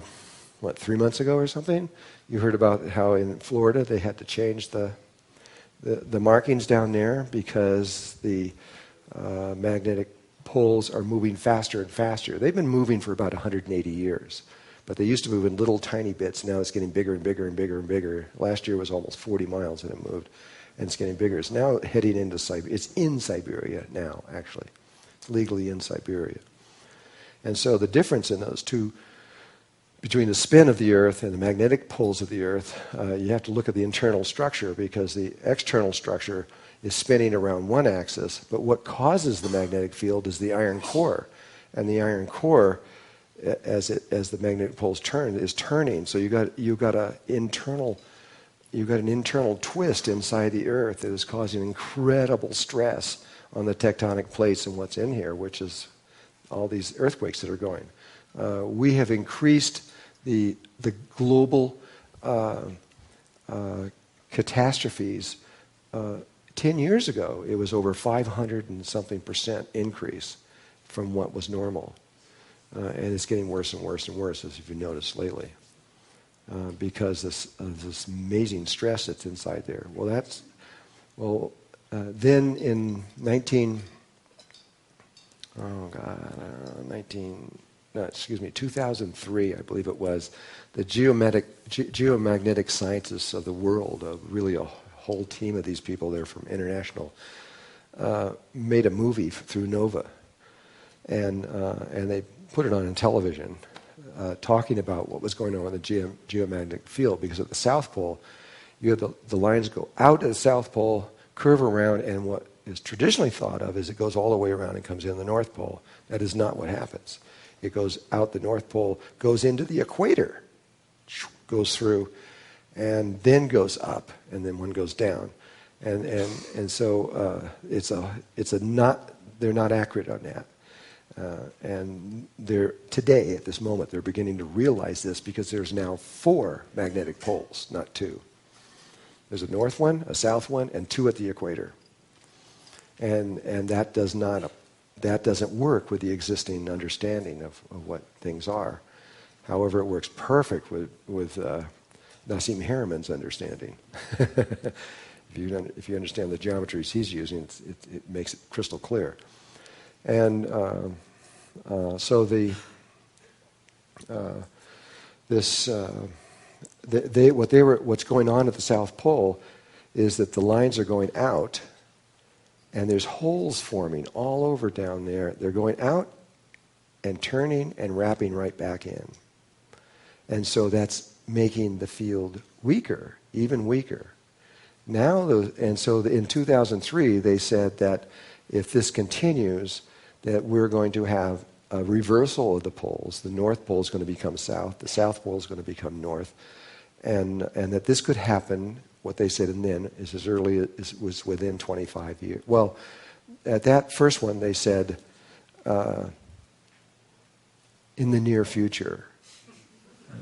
months ago or something, you heard about how in Florida they had to change the markings down there because the magnetic poles are moving faster and faster. They've been moving for about 180 years, but they used to move in little tiny bits. Now it's getting bigger and bigger and bigger and bigger. Last year was almost 40 miles that it moved, and it's getting bigger. It's now heading into Siberia. It's in Siberia now, actually. It's legally in Siberia. And so the difference in those two, between the spin of the Earth and the magnetic poles of the Earth, you have to look at the internal structure, because the external structure is spinning around one axis, but what causes the magnetic field is the iron core. And the iron core, as the magnetic poles turn, is turning. So you got an internal twist inside the Earth that is causing incredible stress on the tectonic plates and what's in here, which is all these earthquakes that are going. We have increased the global catastrophes. 10 years ago, it was over 500 and something % increase from what was normal. And it's getting worse and worse and worse, as you've noticed lately, because of this amazing stress that's inside there. Then in 2003, I believe it was, the geomagnetic scientists of the world, really a whole team of these people there from international, made a movie through NOVA, and they put it on in television, talking about what was going on in the geomagnetic field, because at the South Pole, you have the lines go out at the South Pole, curve around, and what is traditionally thought of is it goes all the way around and comes in the North Pole. That is not what happens. It goes out the North Pole, goes into the equator, goes through, and then goes up, and then one goes down. And so it's a not, they're not accurate on that. And they're, today, at this moment, they're beginning to realize this because there's now 4 magnetic poles, not 2. There's a north one, a south one, and 2 at the equator. And that doesn't work with the existing understanding of what things are. However, it works perfect with Nassim Haramehn's understanding. If you understand the geometries he's using, it makes it crystal clear. And so what's going on at the South Pole is that the lines are going out, and there's holes forming all over down there. They're going out and turning and wrapping right back in. And so that's making the field weaker, even weaker. In 2003, they said that if this continues, that we're going to have a reversal of the poles. The North Pole is going to become south, the South Pole is going to become north, and that this could happen, what they said then, is as early as was within 25 years. Well, at that first one, they said in the near future.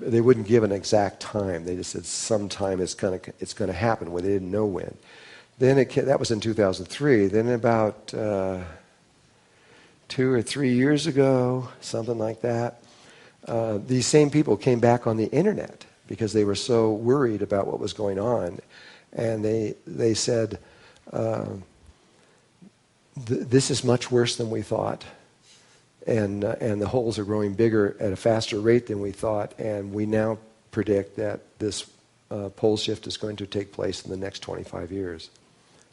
They wouldn't give an exact time. They just said sometime it's going to happen. Well, they didn't know when. Then that was in 2003. Then about 2 or 3 years ago, something like that, these same people came back on the internet because they were so worried about what was going on, and they said, "This is much worse than we thought." And the holes are growing bigger at a faster rate than we thought, and we now predict that this pole shift is going to take place in the next 25 years,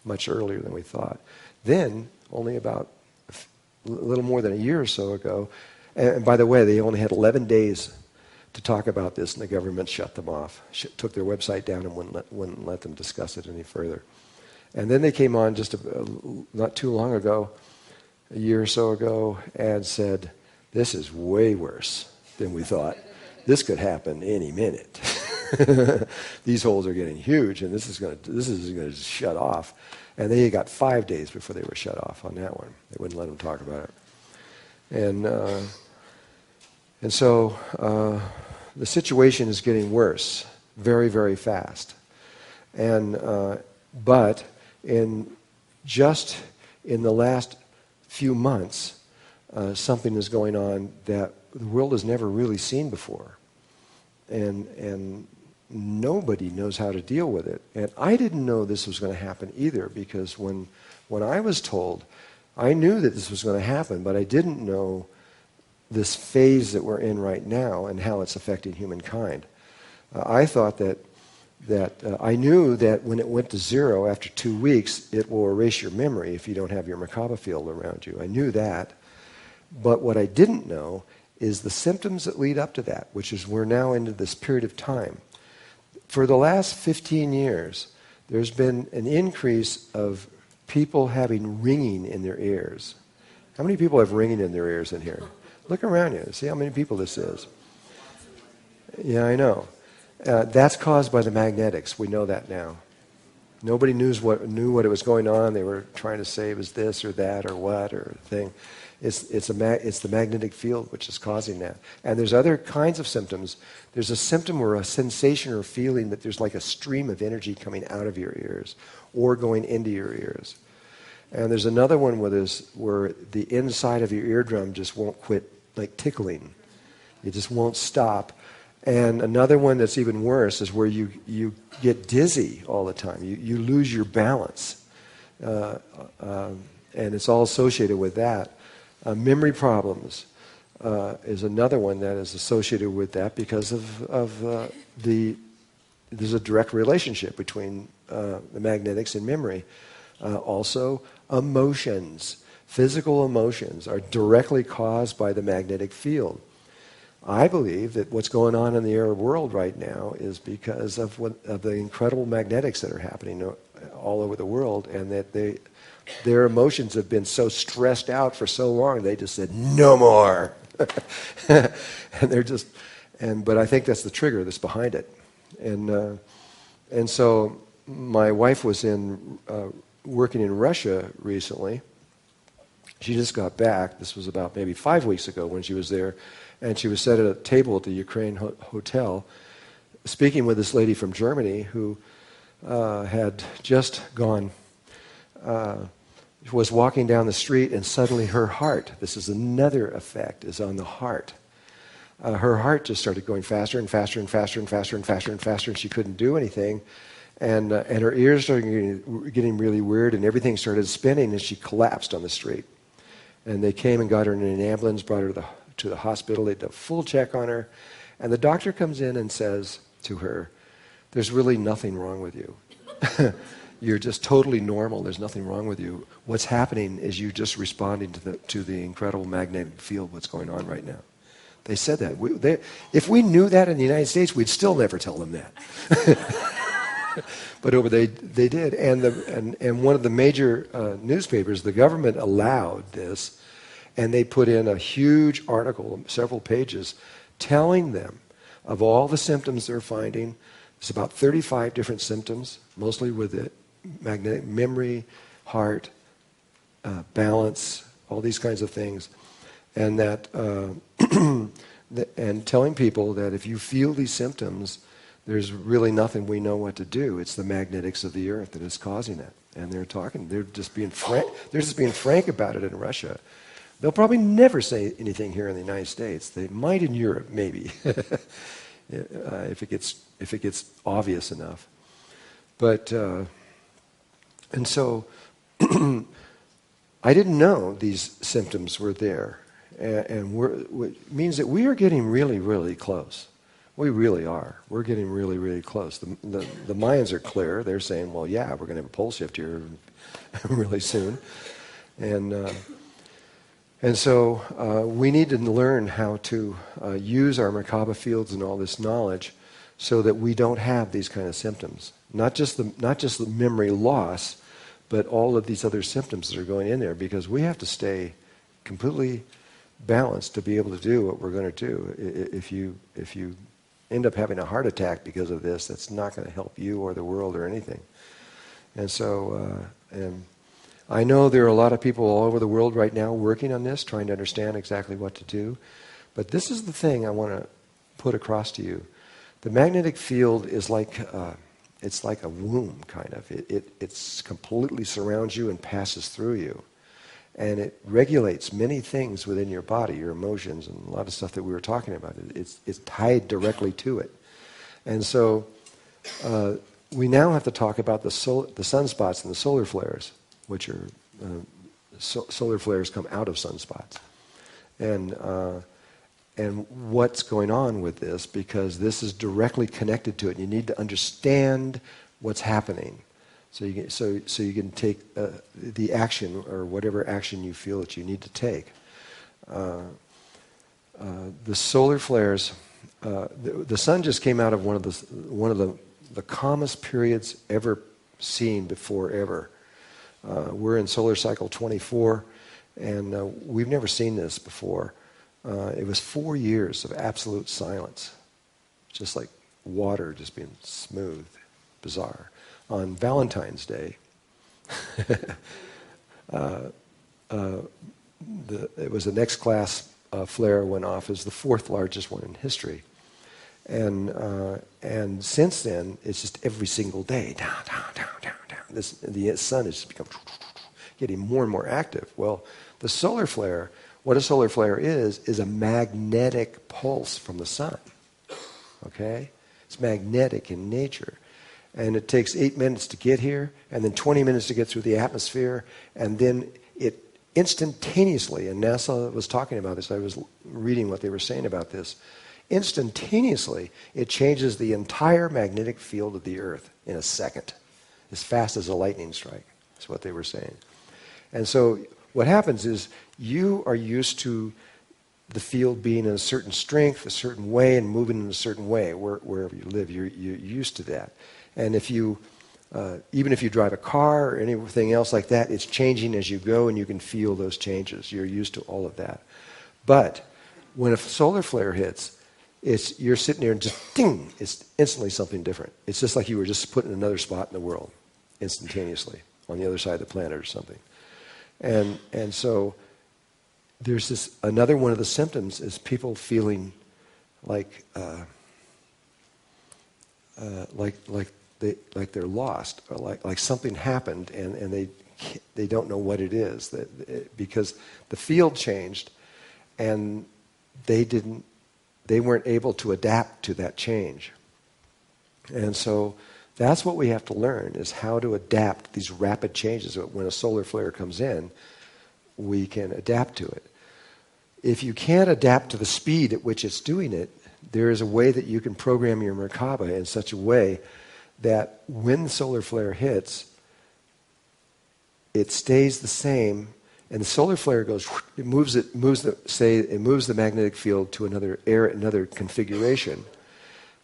much earlier than we thought. Then, only about a little more than a year or so ago, and by the way, they only had 11 days to talk about this, and the government shut them off, took their website down and wouldn't let them discuss it any further. And then they came on just not too long ago, a year or so ago, and said, "This is way worse than we thought. This could happen any minute. These holes are getting huge, and this is going to shut off." And they got 5 days before they were shut off on that one. They wouldn't let them talk about it. And so the situation is getting worse, very, very fast. But in the last few months, something is going on that the world has never really seen before, and nobody knows how to deal with it. And I didn't know this was going to happen either, because when I was told, I knew that this was going to happen, but I didn't know this phase that we're in right now and how it's affecting humankind. I thought that I knew that when it went to 0 after 2 weeks, it will erase your memory if you don't have your Merkaba field around you. I knew that. But what I didn't know is the symptoms that lead up to that, which is we're now into this period of time. For the last 15 years, there's been an increase of people having ringing in their ears. How many people have ringing in their ears in here? Look around you. See how many people this is. Yeah, I know. That's caused by the magnetics. We know that now. Nobody knew what it was going on. They were trying to say it was this or that or what or thing. It's the magnetic field which is causing that. And there's other kinds of symptoms. There's a symptom or a sensation or feeling that there's like a stream of energy coming out of your ears or going into your ears. And there's another one where the inside of your eardrum just won't quit, like tickling. It just won't stop. And another one that's even worse is where you get dizzy all the time. You lose your balance. And it's all associated with that. Memory problems is another one that is associated with that because there's a direct relationship between the magnetics and memory. Also, emotions, physical emotions are directly caused by the magnetic field. I believe that what's going on in the Arab world right now is because of the incredible magnetics that are happening all over the world, and that their emotions have been so stressed out for so long, they just said, no more. and they're just, but I think that's the trigger that's behind it. And so my wife was working in Russia recently. She just got back. This was about maybe 5 weeks ago when she was there, and she was sat at a table at the Ukraine hotel, speaking with this lady from Germany who had just gone, was walking down the street, and suddenly her heart, this is another effect, is on the heart. Her heart just started going faster and faster and faster and faster and faster and faster, and she couldn't do anything. And her ears started getting really weird, and everything started spinning, and she collapsed on the street. And they came and got her in an ambulance, brought her to the hospital. They did a full check on her. And the doctor comes in and says to her, "There's really nothing wrong with you. You're just totally normal. There's nothing wrong with you. What's happening is you just responding to the incredible magnetic field, what's going on right now." They said that. If we knew that in the United States, we'd still never tell them that. But they did. And one of the major newspapers, the government allowed this, and they put in a huge article, several pages, telling them of all the symptoms they're finding. It's about 35 different symptoms, mostly with the magnetic memory, heart, balance, all these kinds of things. And that, and telling people that if you feel these symptoms, there's really nothing we know what to do. It's the magnetics of the earth that is causing it. And they're just being frank about it in Russia. They'll probably never say anything here in the United States. They might in Europe, maybe, if it gets obvious enough. But and so I didn't know these symptoms were there, and it means that we are getting really, really close. We really are. We're getting really, really close. The minds are clear. They're saying, well, yeah, we're going to have a pole shift here really soon. And so we need to learn how to use our Merkaba fields and all this knowledge so that we don't have these kind of symptoms. Not just the memory loss, but all of these other symptoms that are going in there, because we have to stay completely balanced to be able to do what we're going to do. If you end up having a heart attack because of this, that's not going to help you or the world or anything. And so, and I know there are a lot of people all over the world right now working on this, trying to understand exactly what to do. But this is the thing I want to put across to you. The magnetic field is like, it's like a womb, kind of. It's completely surrounds you and passes through you. And it regulates many things within your body, your emotions, and a lot of stuff that we were talking about. It's tied directly to it. And so we now have to talk about the sunspots and the solar flares, which are solar flares come out of sunspots. And what's going on with this, because this is directly connected to it. You need to understand what's happening. So you can take the action, or whatever action you feel that you need to take. The solar flares, the sun just came out of one of the calmest periods ever seen before ever. We're in solar cycle 24, and we've never seen this before. It was 4 years of absolute silence, just like water just being smooth, bizarre. On Valentine's Day, it was the next class flare went off as the 4th largest one in history, and since then it's just every single day down. The sun has become getting more and more active. Well, the solar flare, what a solar flare is a magnetic pulse from the sun. Okay, it's magnetic in nature. And it takes 8 minutes to get here, and then 20 minutes to get through the atmosphere, and then it instantaneously, and NASA was talking about this, I was reading what they were saying about this, instantaneously it changes the entire magnetic field of the Earth in a second, as fast as a lightning strike, is what they were saying. And so what happens is you are used to the field being in a certain strength, a certain way, and moving in a certain way wherever you live. You're used to that. And if you, even if you drive a car or anything else like that, it's changing as you go, and you can feel those changes. You're used to all of that. But when a solar flare hits, you're sitting there and just ding, it's instantly something different. It's just like you were just put in another spot in the world instantaneously on the other side of the planet or something. And so there's this, another one of the symptoms is people feeling like they're lost, or like something happened and they don't know what it is, because the field changed and they weren't able to adapt to that change. And so that's what we have to learn, is how to adapt these rapid changes. When a solar flare comes in, we can adapt to it. If you can't adapt to the speed at which it's doing it, there is a way that you can program your Merkaba in such a way that when the solar flare hits, it stays the same, and the solar flare goes, it moves the magnetic field to another configuration.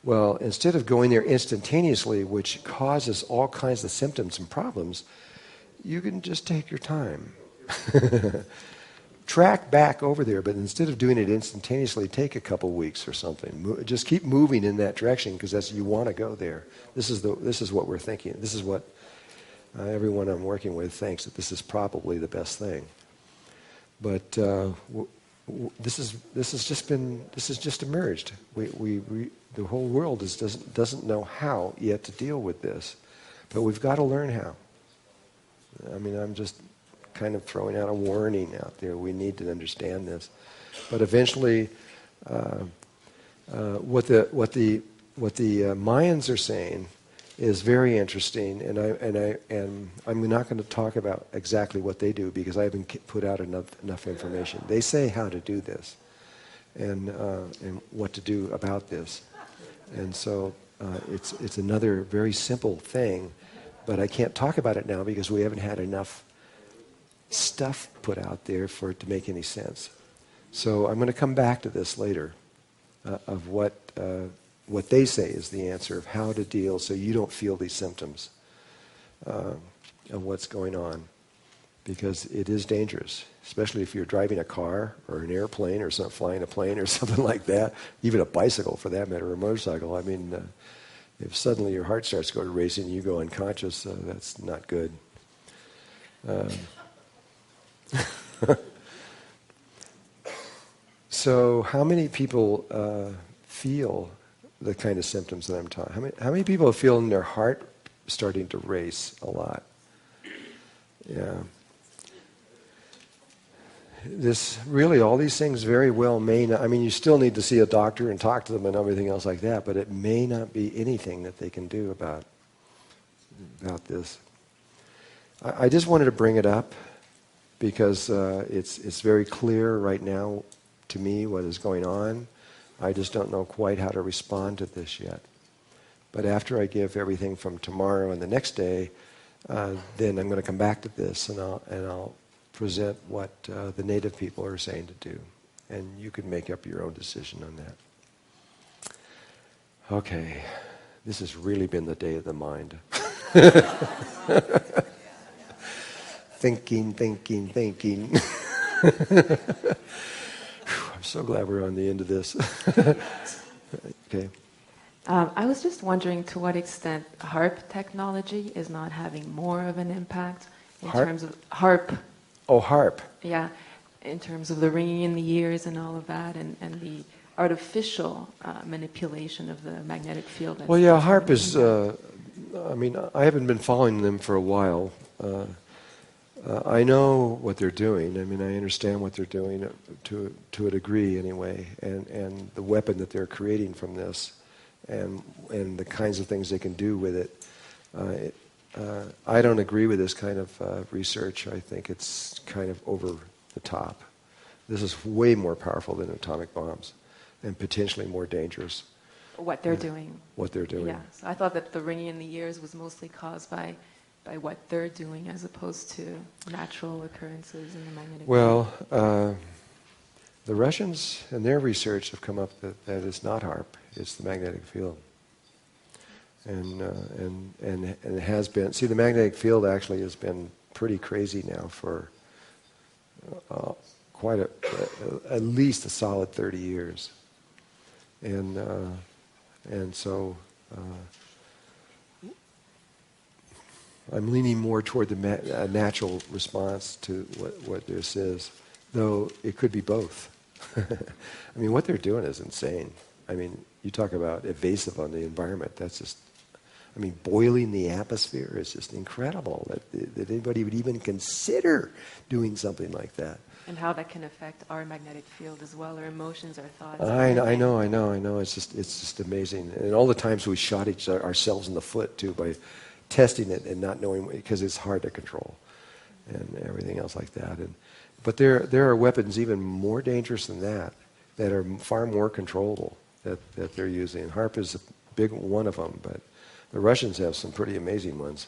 Well, instead of going there instantaneously, which causes all kinds of symptoms and problems, you can just take your time. Track back over there, but instead of doing it instantaneously, take a couple weeks or something. Just keep moving in that direction, because you want to go there. This is what we're thinking. This is what everyone I'm working with thinks, that this is probably the best thing. But this has just emerged. The whole world doesn't know how yet to deal with this, but we've got to learn how. I mean, I'm just kind of throwing out a warning out there. We need to understand this, but eventually, what the Mayans are saying is very interesting, and I'm not going to talk about exactly what they do, because I haven't put out enough information. They say how to do this, and what to do about this, and so it's another very simple thing, but I can't talk about it now because we haven't had enough stuff put out there for it to make any sense. So I'm going to come back to this later, of what they say is the answer of how to deal so you don't feel these symptoms of what's going on, because it is dangerous, especially if you're driving a car or an airplane or flying a plane or something like that, even a bicycle for that matter, or a motorcycle. I mean, if suddenly your heart starts going racing and you go unconscious, that's not good. So how many people feel the kind of symptoms that I'm talking? How many people are feeling their heart starting to race a lot? Yeah. All these things very well may not, I mean, you still need to see a doctor and talk to them and everything else like that, but it may not be anything that they can do about this. I just wanted to bring it up because it's very clear right now to me what is going on. I just don't know quite how to respond to this yet. But after I give everything from tomorrow and the next day, then I'm going to come back to this and I'll present what the native people are saying to do. And you can make up your own decision on that. Okay, this has really been the day of the mind. Thinking. I'm so glad we're on the end of this. Okay. I was just wondering to what extent HARP technology is not having more of an impact in terms of HARP. Oh, HARP. Yeah, in terms of the ringing in the ears and all of that, and the artificial manipulation of the magnetic field. Well, yeah, HARP is, I mean, I haven't been following them for a while. I know what they're doing. I mean, I understand what they're doing to a degree anyway, and the weapon that they're creating from this, and the kinds of things they can do with it. I don't agree with this kind of research. I think it's kind of over the top. This is way more powerful than atomic bombs, and potentially more dangerous. What they're doing. What they're doing. Yeah. So I thought that the ringing in the ears was mostly caused by what they're doing as opposed to natural occurrences in the magnetic field. Well, the Russians in their research have come up that it's not HARP, it's the magnetic field. And it has been. See, the magnetic field actually has been pretty crazy now for quite at least a solid 30 years. And so I'm leaning more toward the natural response to what this is, though it could be both. I mean, what they're doing is insane. I mean, you talk about evasive on the environment. That's just, I mean, boiling the atmosphere is just incredible that anybody would even consider doing something like that. And how that can affect our magnetic field as well, our emotions, our thoughts. I know. It's just amazing. And all the times we shot ourselves in the foot too by testing it and not knowing, because it's hard to control and everything else like that. But there are weapons even more dangerous than that are far more controllable that they're using. HARP is a big one of them, but the Russians have some pretty amazing ones.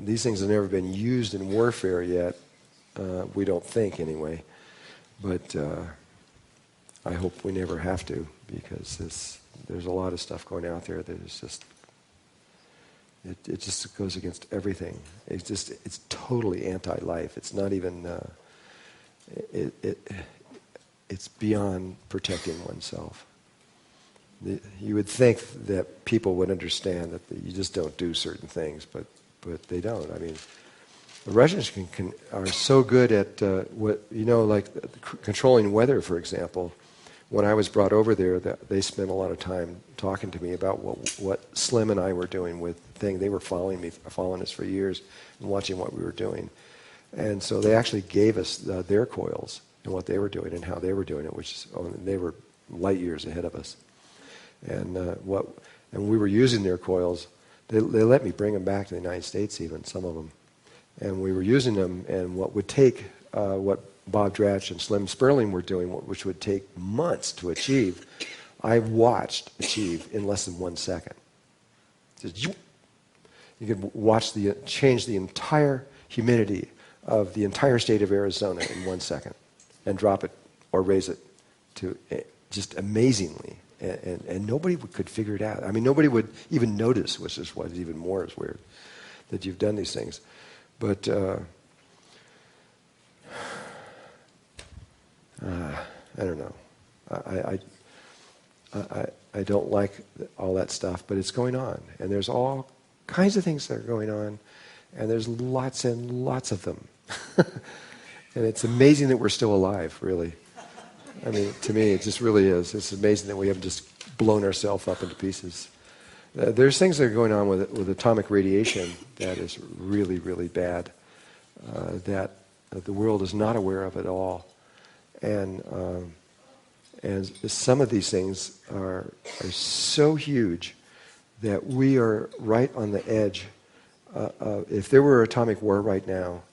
These things have never been used in warfare yet. We don't think, anyway. But I hope we never have to, because there's a lot of stuff going out there that is just, it just goes against everything. It's totally anti-life. It's not even, it's beyond protecting oneself. You would think that people would understand that you just don't do certain things, but they don't. I mean, the Russians are so good at like controlling weather, for example. When I was brought over there, they spent a lot of time talking to me about what Slim and I were doing with the thing. They were following us for years and watching what we were doing. And so they actually gave us their coils and what they were doing and how they were doing it, they were light years ahead of us. And we were using their coils. They let me bring them back to the United States, even some of them. And we were using them, and what would take what Bob Dratch and Slim Sperling were doing, which would take months to achieve, I watched achieve in less than 1 second. You could change the entire humidity of the entire state of Arizona in 1 second, and drop it or raise it to just amazingly. And nobody could figure it out. I mean, nobody would even notice, which is what even more is weird, that you've done these things. But I don't know. I don't like all that stuff, but it's going on, and there's all kinds of things that are going on, and there's lots and lots of them, and it's amazing that we're still alive, really. I mean, to me, it just really is. It's amazing that we haven't just blown ourselves up into pieces. There's things that are going on with atomic radiation that is really, really bad, that the world is not aware of at all. And some of these things are so huge that we are right on the edge. If there were atomic war right now,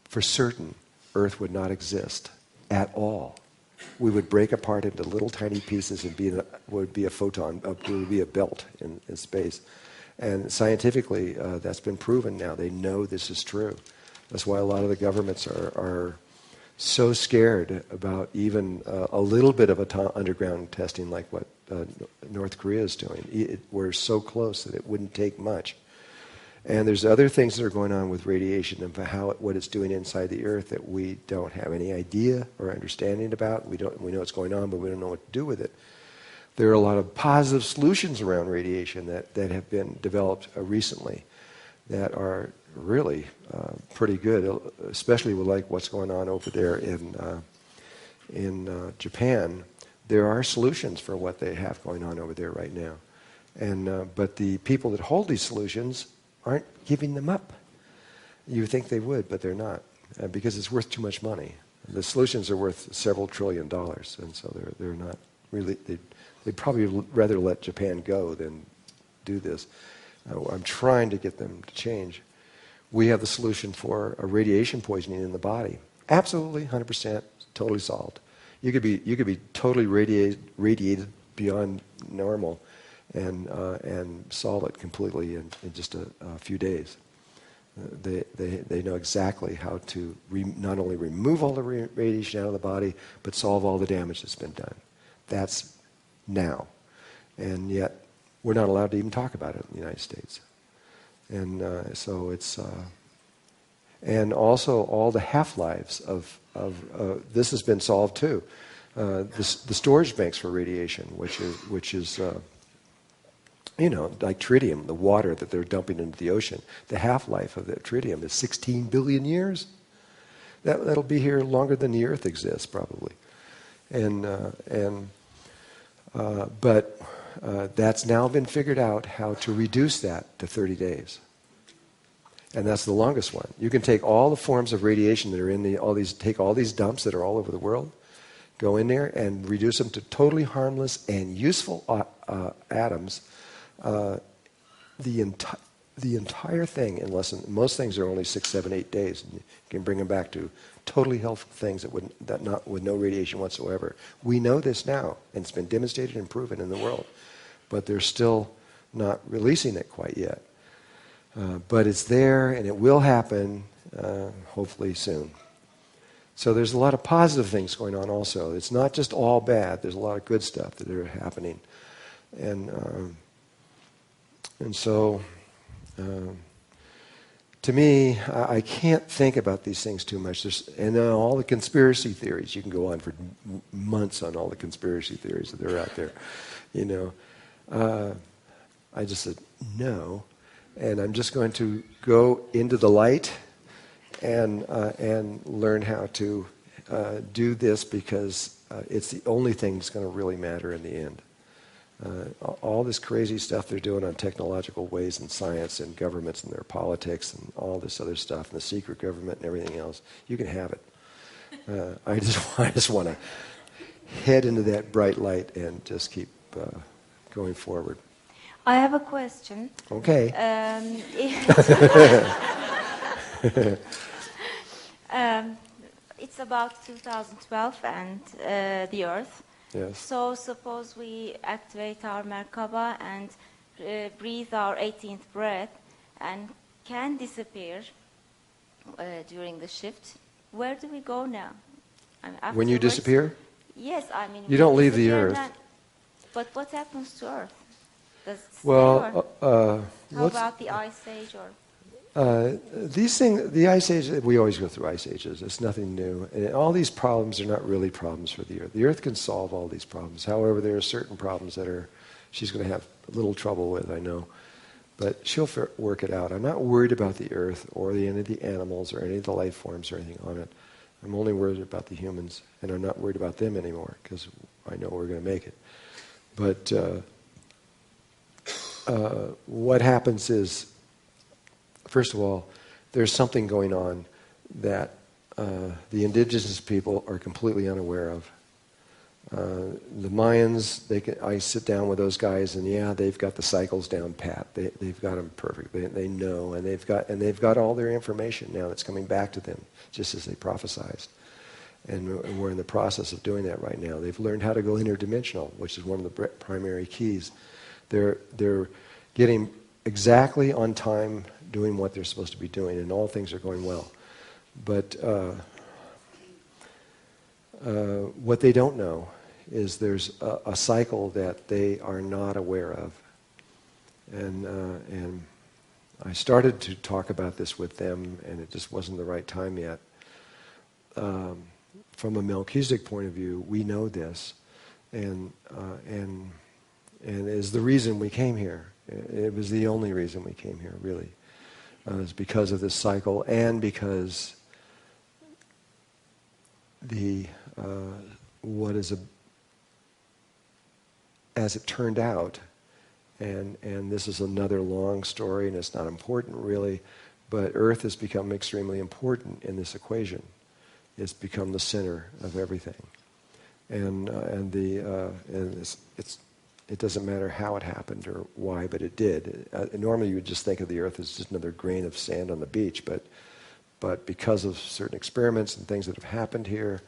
for certain, Earth would not exist at all. We would break apart into little tiny pieces and would be a photon, would be a belt in space. And scientifically, that's been proven now. They know this is true. That's why a lot of the governments are so scared about even a little bit of underground testing like what North Korea is doing. We're so close that it wouldn't take much. And there's other things that are going on with radiation and what it's doing inside the Earth that we don't have any idea or understanding about. We know it's going on, but we don't know what to do with it. There are a lot of positive solutions around radiation that have been developed recently that are really pretty good, especially with like what's going on over there in Japan. There are solutions for what they have going on over there right now, but the people that hold these solutions aren't giving them up. You think they would, but they're not, because it's worth too much money. The solutions are worth several $1 trillion, and so they're not really. They'd probably rather let Japan go than do this. I'm trying to get them to change. We have the solution for a radiation poisoning in the body. Absolutely, 100%, totally solved. You could be totally radiated beyond normal, and solve it completely in just a few days. They know exactly how to not only remove all the radiation out of the body, but solve all the damage that's been done. That's now. And yet, we're not allowed to even talk about it in the United States. And so it's... And also all the half-lives of this has been solved too. The storage banks for radiation, which is like tritium, the water that they're dumping into the ocean. The half-life of that tritium is 16 billion years. That'll be here longer than the Earth exists, probably. But that's now been figured out how to reduce that to 30 days. And that's the longest one. You can take all the forms of radiation that are in take all these dumps that are all over the world, go in there and reduce them to totally harmless and useful atoms. The entire thing in less than, most things are only 6, 7, 8 days. And you can bring them back to totally healthy things with no radiation whatsoever. We know this now, and it's been demonstrated and proven in the world, but they're still not releasing it quite yet. But it's there, and it will happen, hopefully soon. So there's a lot of positive things going on also. It's not just all bad. There's a lot of good stuff that are happening. And so, to me, I can't think about these things too much. And all the conspiracy theories, you can go on for months on all the conspiracy theories that are out there. I just said, no. And I'm just going to go into the light and learn how to do this, because it's the only thing that's going to really matter in the end. All this crazy stuff they're doing on technological ways and science and governments and their politics and all this other stuff and the secret government and everything else, you can have it. I just want to head into that bright light and just keep going forward. I have a question. Okay. It's about 2012 and the Earth. Yes. So suppose we activate our Merkaba and breathe our 18th breath and can disappear during the shift. Where do we go now? When you disappear? Yes, I mean... You don't leave the Earth. But what happens to Earth? Does it stay, well, how about the Ice Age or... these things, the Ice Age, we always go through Ice Ages. It's nothing new. And all these problems are not really problems for the Earth. The Earth can solve all these problems. However, there are certain problems that she's going to have a little trouble with, I know. But she'll work it out. I'm not worried about the Earth or any of the animals or any of the life forms or anything on it. I'm only worried about the humans. And I'm not worried about them anymore, because I know we're going to make it. But what happens is, first of all, there's something going on that the indigenous people are completely unaware of. The Mayans, I sit down with those guys, and yeah, they've got the cycles down pat. They've got them perfect. They know, and they've got all their information now that's coming back to them, just as they prophesized. And we're in the process of doing that right now. They've learned how to go interdimensional, which is one of the primary keys. They're getting exactly on time, doing what they're supposed to be doing, and all things are going well. But what they don't know is there's a cycle that they are not aware of. And I started to talk about this with them, and it just wasn't the right time yet. From a Melchizedek point of view, we know this, and is the reason we came here. It was the only reason we came here, really. It's because of this cycle, and because as it turned out, and this is another long story, and it's not important really, but Earth has become extremely important in this equation. It's become the center of everything, and it doesn't matter how it happened or why, but it did. Normally you would just think of the Earth as just another grain of sand on the beach, but because of certain experiments and things that have happened here,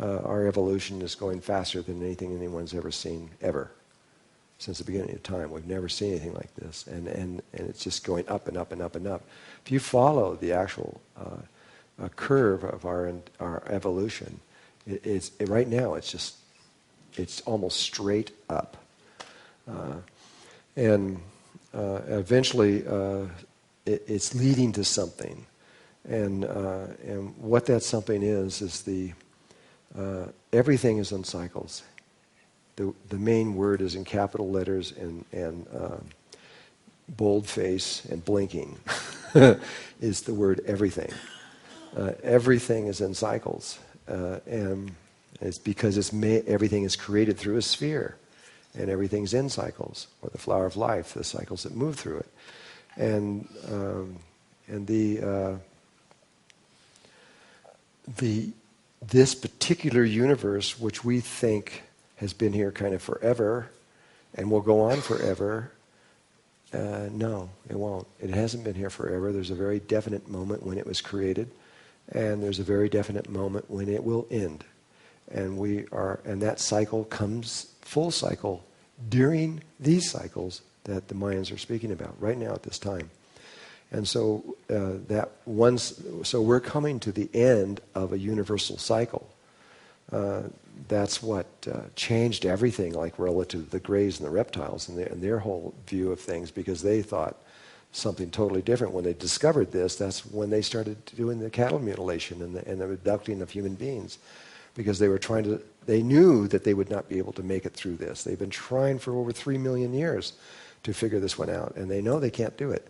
our evolution is going faster than anything anyone's ever seen, ever. Since the beginning of time. We've never seen anything like this. And it's just going up and up and up and up. If you follow the actual curve of our evolution, right now it's almost straight up. And eventually it's leading to something. And what that something is everything is in cycles. The main word is in capital letters and boldface and blinking is the word everything. Everything is in cycles. And it's because everything is created through a sphere. And everything's in cycles, or the flower of life, the cycles that move through it. And this particular universe, which we think has been here kind of forever and will go on forever, no, it won't. It hasn't been here forever. There's a very definite moment when it was created, and there's a very definite moment when it will end. And that cycle comes full cycle during these cycles that the Mayans are speaking about right now at this time. And so so we're coming to the end of a universal cycle. That's what changed everything, like relative to the Greys and the reptiles and their whole view of things, because they thought something totally different. When they discovered this, that's when they started doing the cattle mutilation and the abducting of human beings, because they knew that they would not be able to make it through this. They've been trying for over 3 million years to figure this one out, and they know they can't do it.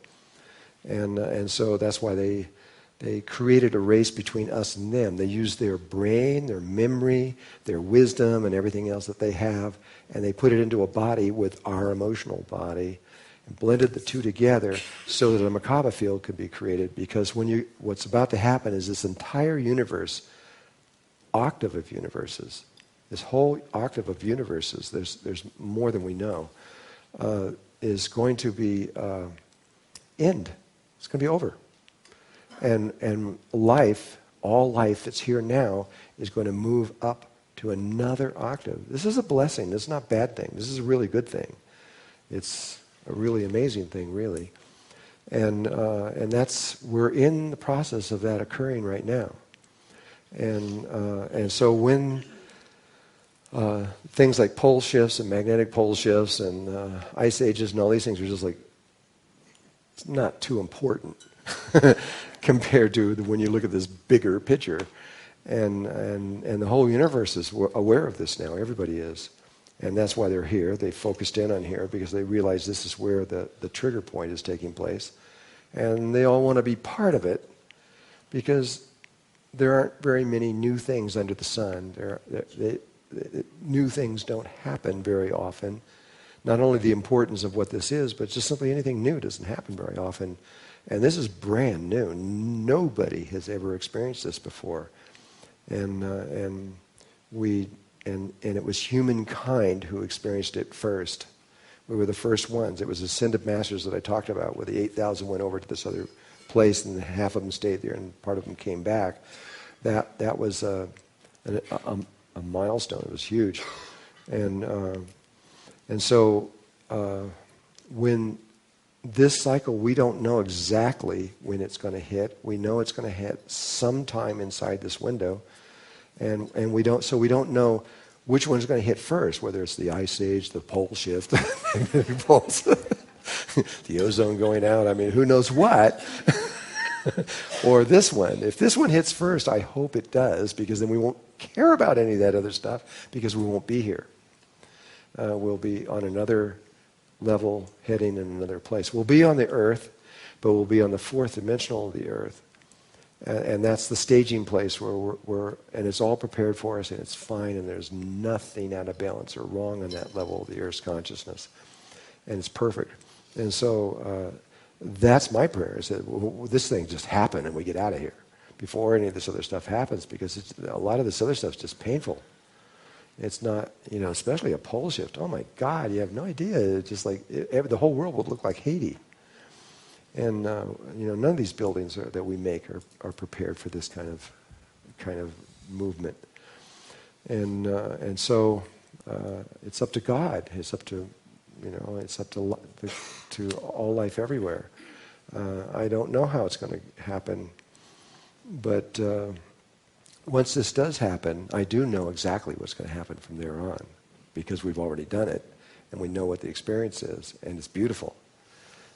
And so that's why they created a race between us and them. They used their brain, their memory, their wisdom, and everything else that they have, and they put it into a body with our emotional body, and blended the two together so that a Merkaba field could be created. Because what's about to happen is this entire universe, octave of universes, this whole octave of universes, there's more than we know, is going to be end. It's going to be over. And life, all life that's here now, is going to move up to another octave. This is a blessing. This is not a bad thing. This is a really good thing. It's a really amazing thing, really. And we're in the process of that occurring right now. And so when things like pole shifts and magnetic pole shifts and ice ages and all these things are just like, it's not too important compared to when you look at this bigger picture. And the whole universe is aware of this now. Everybody is. And that's why they're here. They focused in on here because they realize this is where the trigger point is taking place. And they all want to be part of it because there aren't very many new things under the sun. New things don't happen very often. Not only the importance of what this is, but just simply anything new doesn't happen very often. And this is brand new. Nobody has ever experienced this before. And it was humankind who experienced it first. We were the first ones. It was ascended masters that I talked about, where the 8,000 went over to this other place, and half of them stayed there, and part of them came back. That was a milestone. It was huge. And so when this cycle, we don't know exactly when it's going to hit. We know it's going to hit sometime inside this window, and we don't know which one's going to hit first, whether it's the ice age, the pole shift, the poles, the ozone going out. I mean, who knows what? Or this one. If this one hits first, I hope it does, because then we won't care about any of that other stuff, because we won't be here. We'll be on another level, heading in another place. We'll be on the earth, but we'll be on the fourth dimensional of the earth. And that's the staging place where and it's all prepared for us, and it's fine, and there's nothing out of balance or wrong on that level of the earth's consciousness. And it's perfect. And so that's my prayer, is that this thing just happen and we get out of here before any of this other stuff happens, because a lot of this other stuff's just painful. It's not, especially a pole shift. Oh my God, you have no idea. It's just like the whole world would look like Haiti. And none of these buildings that we make are prepared for this kind of movement. And so it's up to God. It's up to to all life everywhere. I don't know how it's going to happen, but once this does happen, I do know exactly what's going to happen from there on, because we've already done it, and we know what the experience is, and it's beautiful.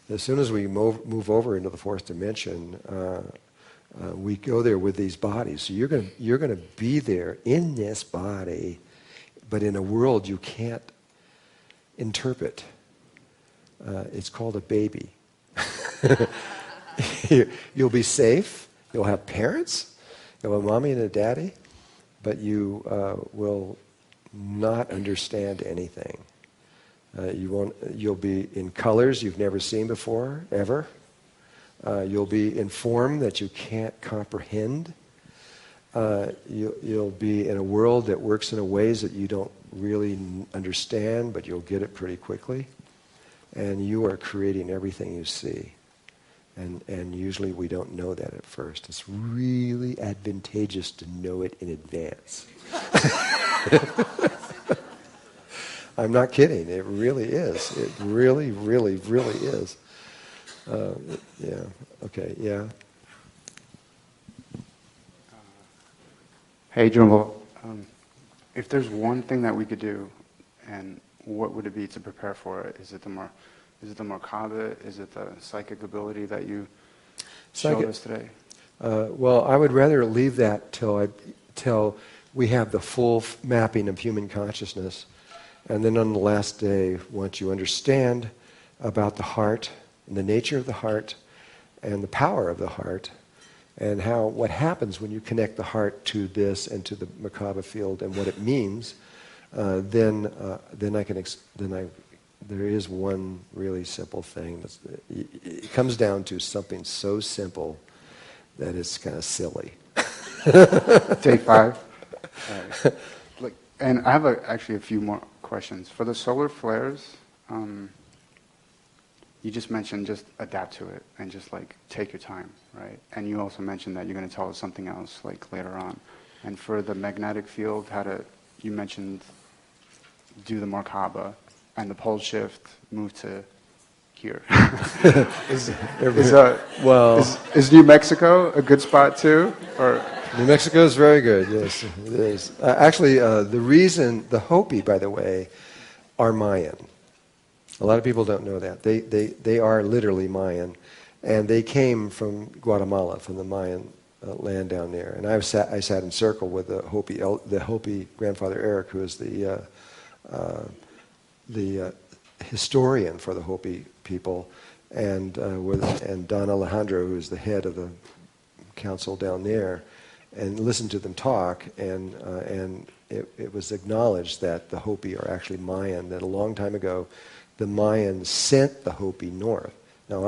As soon as we move over into the fourth dimension, We go there with these bodies. So you're going to be there in this body, but in a world you can't interpret. It's called a baby. You'll be safe. You'll have parents. You'll have a mommy and a daddy, but you will not understand anything. You'll be in colors you've never seen before, ever. You'll be in form that you can't comprehend. You'll be in a world that works in ways that you don't really understand, but you'll get it pretty quickly. And you are creating everything you see. And usually we don't know that at first. It's really advantageous to know it in advance. I'm not kidding. It really is. It really, really, really is. Yeah. Okay. Yeah. Hey, Drunvalo. If there's one thing that we could do, and what would it be to prepare for it? Is it the Merkaba? Is it the psychic ability that you showed us today? Well, I would rather leave that till we have the full mapping of human consciousness. And then on the last day, once you understand about the heart and the nature of the heart and the power of the heart and what happens when you connect the heart to this and to the Merkaba field and what it means, then there is one really simple thing. It comes down to something so simple that it's kind of silly. Day 5. And I have actually a few more questions. For the solar flares, you just mentioned just adapt to it and just take your time, right? And you also mentioned that you're going to tell us something else later on. And for the magnetic field, you mentioned do the Merkaba and the pole shift, move to here. Is New Mexico a good spot too? Or New Mexico is very good, yes, it is. Actually, the Hopi, by the way, are Mayan. A lot of people don't know that. They are literally Mayan. And they came from Guatemala, from the Mayan land down there. And I sat in circle with the Hopi grandfather Eric, who is the historian for the Hopi people, and Don Alejandro, who is the head of the council down there, and listened to them talk, and it was acknowledged that the Hopi are actually Mayan, that a long time ago the Mayans sent the Hopi north. Now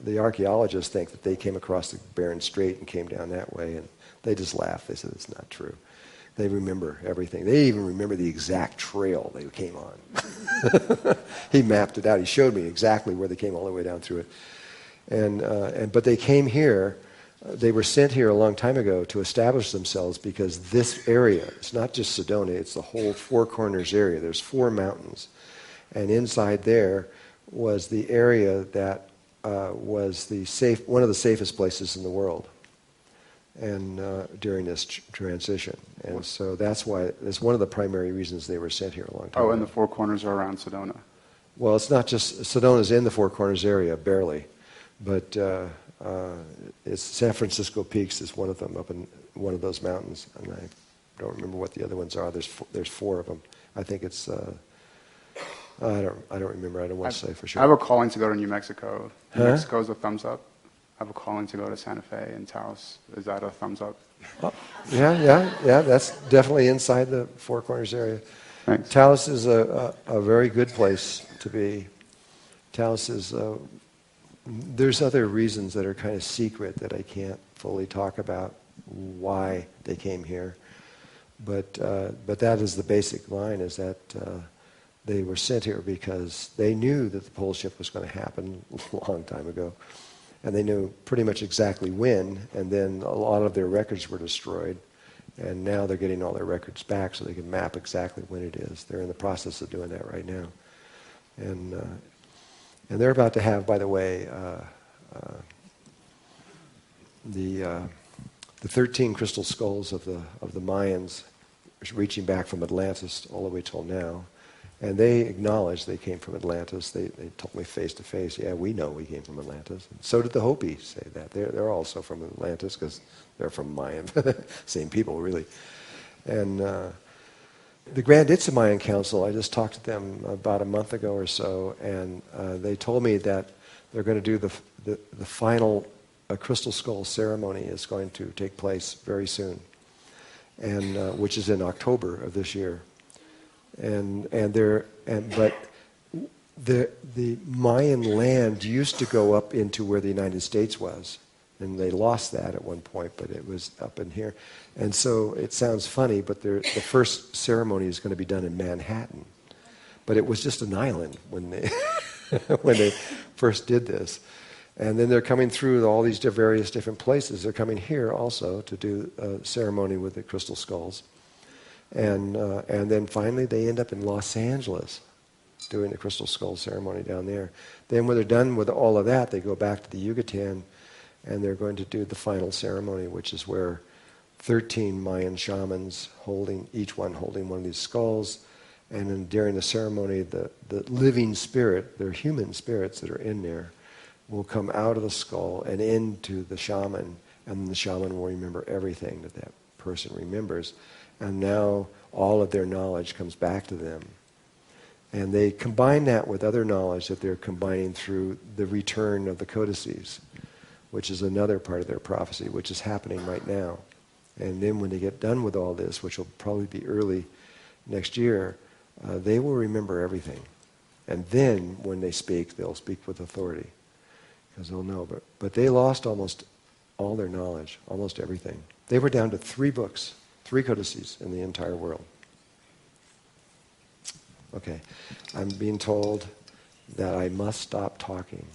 the archaeologists think that they came across the Bering Strait and came down that way, and they just laughed. They said it's not true. They remember everything. They even remember the exact trail they came on. He mapped it out. He showed me exactly where they came all the way down through it. But they came here. They were sent here a long time ago to establish themselves because this area, it's not just Sedona, it's the whole Four Corners area. There's 4 mountains. And inside there was the area that was one of the safest places in the world. And during this transition, and so that's one of the primary reasons they were sent here a long time ago. And the 4 Corners are around Sedona. Well, it's not just Sedona's in the Four Corners area, barely, but it's San Francisco Peaks is one of them up in one of those mountains, and I don't remember what the other ones are. There's 4 of them. I think it's I don't remember. I don't want to say for sure. I have a calling to go to New Mexico. New Mexico's a thumbs up. I have a calling to go to Santa Fe and Taos. Is that a thumbs up? Oh, yeah. That's definitely inside the Four Corners area. Thanks. Taos is a very good place to be. Taos is. There's other reasons that are kind of secret that I can't fully talk about why they came here, but that is the basic line: is that they were sent here because they knew that the pole shift was going to happen a long time ago. And they knew pretty much exactly when, and then a lot of their records were destroyed, and now they're getting all their records back so they can map exactly when it is. They're in the process of doing that right now. And they're about to have, by the way, the 13 crystal skulls of the Mayans reaching back from Atlantis all the way till now. And they acknowledged they came from Atlantis. They told me face to face, yeah, we know we came from Atlantis. And so did the Hopi say that. They're also from Atlantis because they're from Mayan. Same people, really. And the Grand Itza Mayan Council, I just talked to them about a month ago or so, and they told me that they're going to do the final crystal skull ceremony is going to take place very soon, and which is in October of this year. But the Mayan land used to go up into where the United States was, and they lost that at one point, but it was up in here. And so it sounds funny, but the first ceremony is going to be done in Manhattan. But it was just an island when they when they first did this. And then they're coming through all these various different places. They're coming here also to do a ceremony with the crystal skulls. And then finally they end up in Los Angeles doing the crystal skull ceremony down there. Then when they're done with all of that, they go back to the Yucatan and they're going to do the final ceremony, which is where 13 Mayan shamans each one holding one of these skulls. And then during the ceremony, the living spirit, their human spirits that are in there, will come out of the skull and into the shaman, and the shaman will remember everything that person remembers. And now all of their knowledge comes back to them. And they combine that with other knowledge that they're combining through the return of the codices, which is another part of their prophecy, which is happening right now. And then when they get done with all this, which will probably be early next year, they will remember everything. And then when they speak, they'll speak with authority, because they'll know. But they lost almost all their knowledge, almost everything. They were down to 3 books, 3 codices in the entire world. Okay, I'm being told that I must stop talking.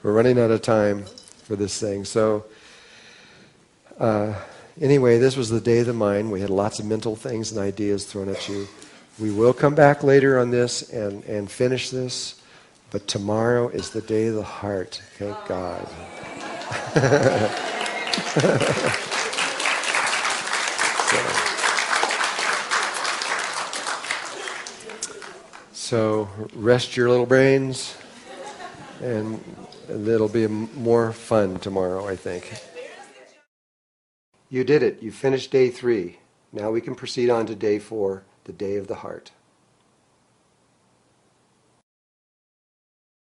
We're running out of time for this thing. So anyway, this was the day of the mind. We had lots of mental things and ideas thrown at you. We will come back later on this and finish this, but tomorrow is the day of the heart. Thank God. So rest your little brains, and it'll be more fun tomorrow, I think. You did it. You finished day 3. Now we can proceed on to day 4, the day of the heart.